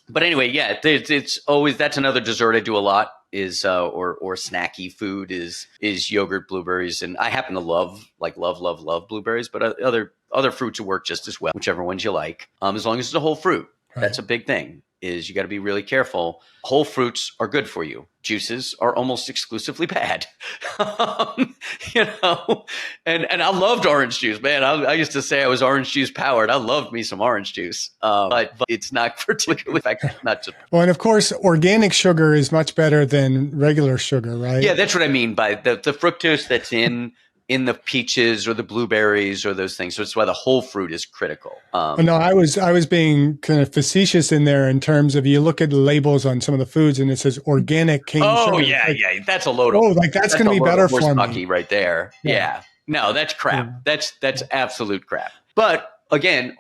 but anyway, yeah, it's always, that's another dessert I do a lot, is or snacky food is yogurt, blueberries, and I happen to love blueberries, but other fruits will work just as well, whichever ones you like, as long as it's a whole fruit. Right. That's a big thing. is you got to be really careful. Whole fruits are good for you. Juices are almost exclusively bad. you know, and I loved orange juice, man. I used to say I was orange juice powered. I loved me some orange juice, but it's not particularly effective. Not just. Well, and of course, organic sugar is much better than regular sugar, right? Yeah, that's what I mean by the fructose that's in the peaches or the blueberries or those things. So it's why the whole fruit is critical. No, I was being kind of facetious in there in terms of you look at the labels on some of the foods and it says organic cane sugar. Yeah, yeah. That's a load of. Oh, like that's going to be better for me. Right there. Yeah. No, that's crap. Yeah. That's absolute crap. But again,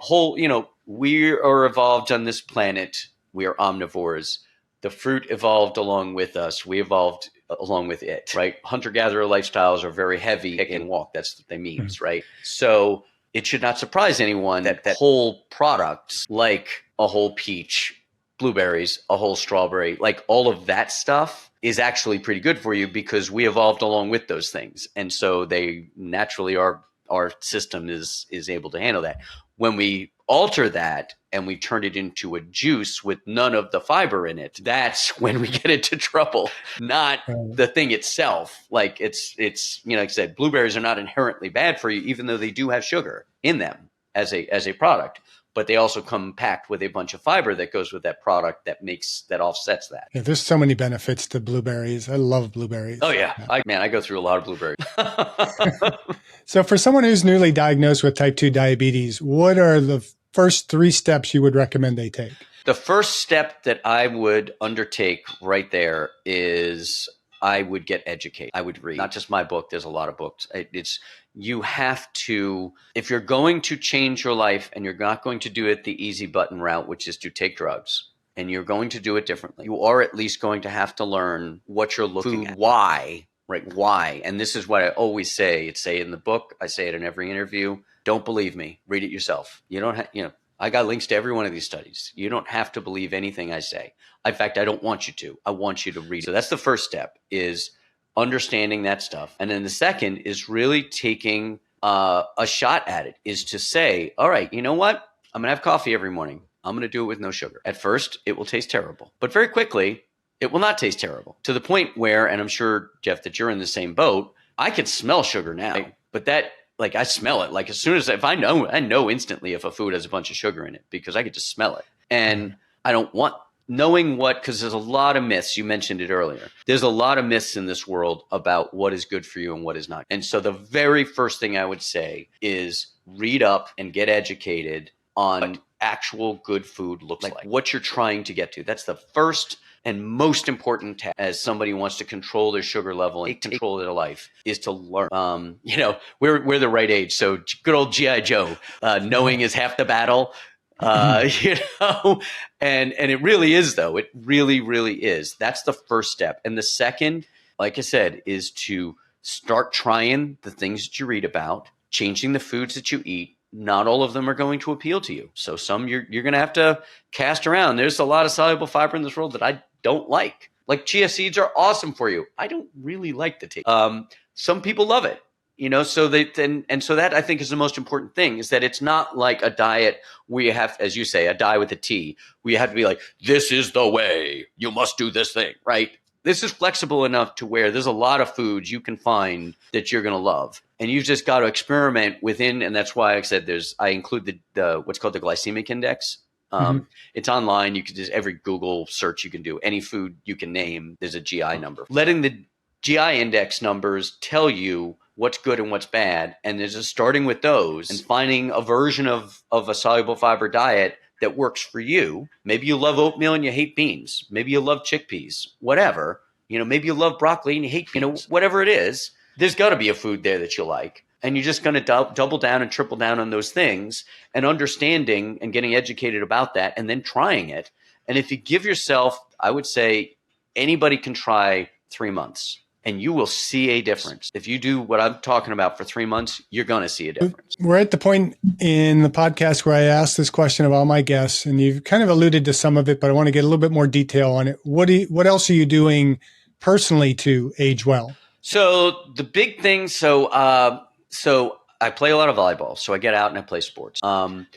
we are evolved on this planet. We are omnivores. The fruit evolved along with us. We evolved along with it, right? Hunter-gatherer lifestyles are very heavy pick and walk. That's what they mean, right? So it should not surprise anyone that whole products like a whole peach, blueberries, a whole strawberry, like all of that stuff is actually pretty good for you because we evolved along with those things. And so they naturally, our system is able to handle that. When we alter that and we turn it into a juice with none of the fiber in it, that's when we get into trouble, not the thing itself. Like it's like I said, blueberries are not inherently bad for you, even though they do have sugar in them as a product. But they also come packed with a bunch of fiber that goes with that product that offsets that. Yeah, there's so many benefits to blueberries. I love blueberries. Oh, yeah. I go through a lot of blueberries. So for someone who's newly diagnosed with type 2 diabetes, what are the first 3 steps you would recommend they take? The first step that I would undertake right there is I would get educated. I would read, not just my book. There's a lot of books. You have to, if you're going to change your life and you're not going to do it the easy button route, which is to take drugs, and you're going to do it differently, you are at least going to have to learn what you're looking at. Why, right? Why? And this is what I always say. It's in the book. I say it in every interview. Don't believe me. Read it yourself. You don't have, I got links to every one of these studies. You don't have to believe anything I say. In fact, I don't want you to. I want you to read it. So that's the first step, is understanding that stuff. And then the second is really taking a shot at it, is to say, all right, you know what? I'm going to have coffee every morning. I'm going to do it with no sugar. At first, it will taste terrible. But very quickly, it will not taste terrible, to the point where, and I'm sure, Jeff, that you're in the same boat, I can smell sugar now. Right? But that, I smell it. As soon as, I know instantly if a food has a bunch of sugar in it, because I could just smell it. And I don't want, knowing what, because there's a lot of myths. You mentioned it earlier. There's a lot of myths in this world about what is good for you and what is not. And so the very first thing I would say is read up and get educated on what actual good food looks like, what you're trying to get to. That's the first and most important task as somebody who wants to control their sugar level and take control of their life, is to learn. We're the right age. So good old G.I. Joe, knowing is half the battle. And it really is, though. It really, really is. That's the first step. And the second, like I said, is to start trying the things that you read about, changing the foods that you eat. Not all of them are going to appeal to you. So some you're going to have to cast around. There's a lot of soluble fiber in this world that I don't like. Like chia seeds are awesome for you. I don't really like the taste. Some people love it. So that I think is the most important thing, is that it's not like a diet where you have, as you say, a diet with a T, where you have to be like, this is the way, you must do this thing, right? This is flexible enough to where there's a lot of foods you can find that you're going to love. And you've just got to experiment within. And that's why I said I include the what's called the glycemic index. It's online. You can just, every Google search you can do, any food you can name, there's a GI number. Letting the GI index numbers tell you what's good and what's bad. And there's just starting with those and finding a version of a soluble fiber diet that works for you. Maybe you love oatmeal and you hate beans. Maybe you love chickpeas, whatever. Maybe you love broccoli and you hate beans. Whatever it is, there's got to be a food there that you like. And you're just going to double down and triple down on those things, and understanding and getting educated about that, and then trying it. And if you give yourself, I would say anybody can try 3 months. And you will see a difference. If you do what I'm talking about for 3 months, you're going to see a difference. We're at the point in the podcast where I ask this question of all my guests, and you've kind of alluded to some of it, but I want to get a little bit more detail on it. What else are you doing personally to age well? So the big thing, so I play a lot of volleyball. So I get out and I play sports.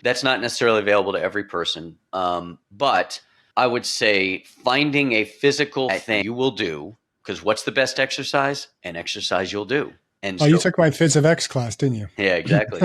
That's not necessarily available to every person, but I would say finding a physical thing you will do, because what's the best exercise? An exercise you'll do. And you took my Phys of X class, didn't you? Yeah, exactly.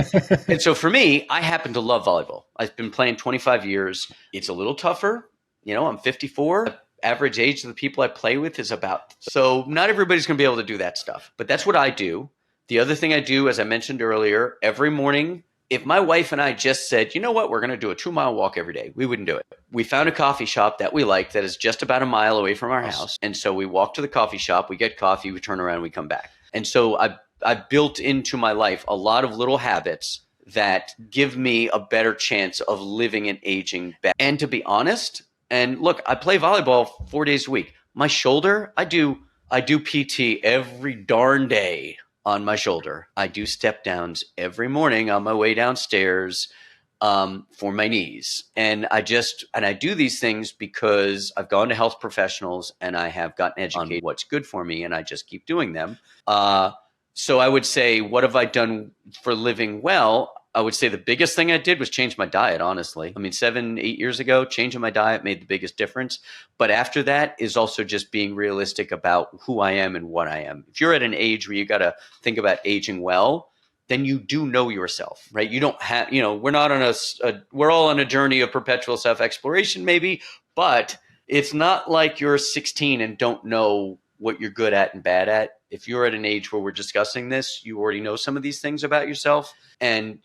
And so for me, I happen to love volleyball. I've been playing 25 years. It's a little tougher. I'm 54. Average age of the people I play with is about. So not everybody's going to be able to do that stuff. But that's what I do. The other thing I do, as I mentioned earlier, every morning, if my wife and I just said, you know what, we're going to do a 2-mile walk every day, we wouldn't do it. We found a coffee shop that we like that is just about a mile away from our house. And so we walk to the coffee shop, we get coffee, we turn around, we come back. And so I've built into my life a lot of little habits that give me a better chance of living and aging better. And to be honest, and look, I play volleyball 4 days a week. My shoulder, I do PT every darn day on my shoulder. I do step downs every morning on my way downstairs for my knees. And I do these things because I've gone to health professionals and I have gotten educated on what's good for me, and I just keep doing them. So I would say, what have I done for living well? I would say the biggest thing I did was change my diet, honestly. 7-8 years ago, changing my diet made the biggest difference. But after that is also just being realistic about who I am and what I am. If you're at an age where you got to think about aging well, then you do know yourself, right? You don't have, we're not on we're all on a journey of perpetual self-exploration maybe, but it's not like you're 16 and don't know what you're good at and bad at. If you're at an age where we're discussing this, you already know some of these things about yourself, and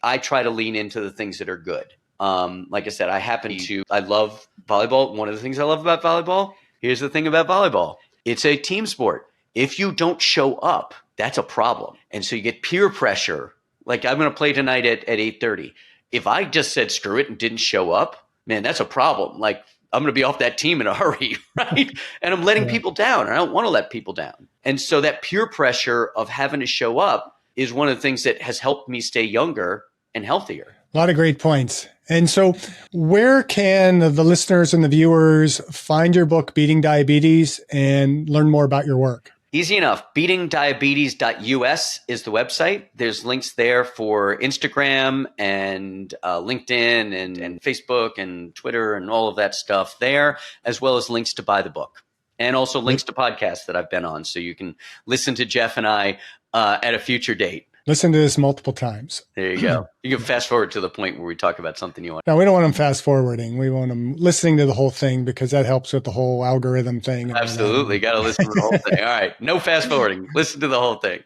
I try to lean into the things that are good. Like I said, I love volleyball. One of the things I love about volleyball, here's the thing about volleyball. It's a team sport. If you don't show up, that's a problem. And so you get peer pressure. Like, I'm going to play tonight at 8:30. If I just said screw it and didn't show up, man, that's a problem. Like, I'm going to be off that team in a hurry, right? And I'm letting people down. And I don't want to let people down. And so that peer pressure of having to show up is one of the things that has helped me stay younger and healthier. A lot of great points. And so where can the listeners and the viewers find your book, Beating Diabetes, and learn more about your work? Easy enough. Beatingdiabetes.us is the website. There's links there for Instagram and LinkedIn and Facebook and Twitter and all of that stuff there, as well as links to buy the book. And also links to podcasts that I've been on, so you can listen to Jeff and I at a future date. Listen to this multiple times. There you go. You can fast forward to the point where we talk about something you want. No, we don't want them fast forwarding. We want them listening to the whole thing, because that helps with the whole algorithm thing. Absolutely. Got to listen to the whole thing. All right. No fast forwarding. Listen to the whole thing.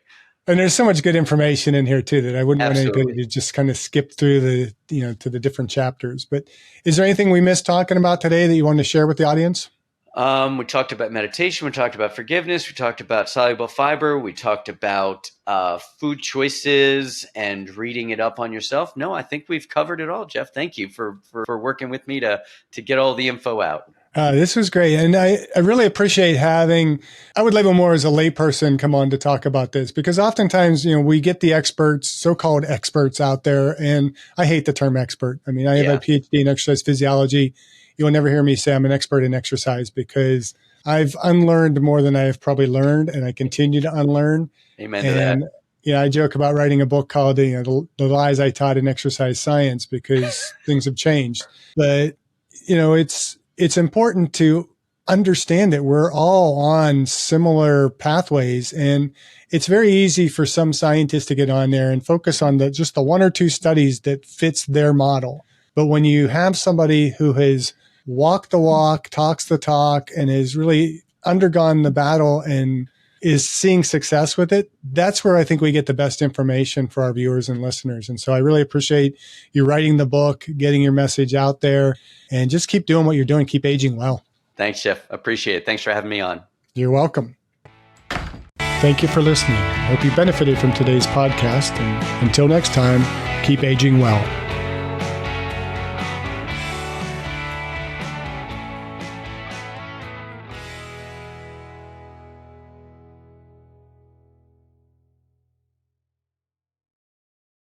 And there's so much good information in here too that I wouldn't want anybody to just kind of skip through to the different chapters. But is there anything we missed talking about today that you want to share with the audience? We talked about meditation. We talked about forgiveness. We talked about soluble fiber. We talked about food choices and reading it up on yourself. No, I think we've covered it all, Jeff. Thank you for working with me to get all the info out. This was great. And I really appreciate I would label more as a layperson come on to talk about this, because oftentimes, we get the experts, so-called experts out there. And I hate the term expert. I have a PhD in exercise physiology. You'll never hear me say I'm an expert in exercise, because I've unlearned more than I have probably learned, and I continue to unlearn. Amen to that. Yeah, I joke about writing a book called the Lies I Taught in Exercise Science, because things have changed. But, it's important to understand that we're all on similar pathways, and it's very easy for some scientists to get on there and focus on just the one or two studies that fits their model. But when you have somebody who has walked the walk, talks the talk, and has really undergone the battle and is seeing success with it, that's where I think we get the best information for our viewers and listeners. And so I really appreciate you writing the book, getting your message out there, and just keep doing what you're doing. Keep aging well. Thanks, Jeff. Appreciate it. Thanks for having me on. You're welcome. Thank you for listening. I hope you benefited from today's podcast. And until next time, keep aging well.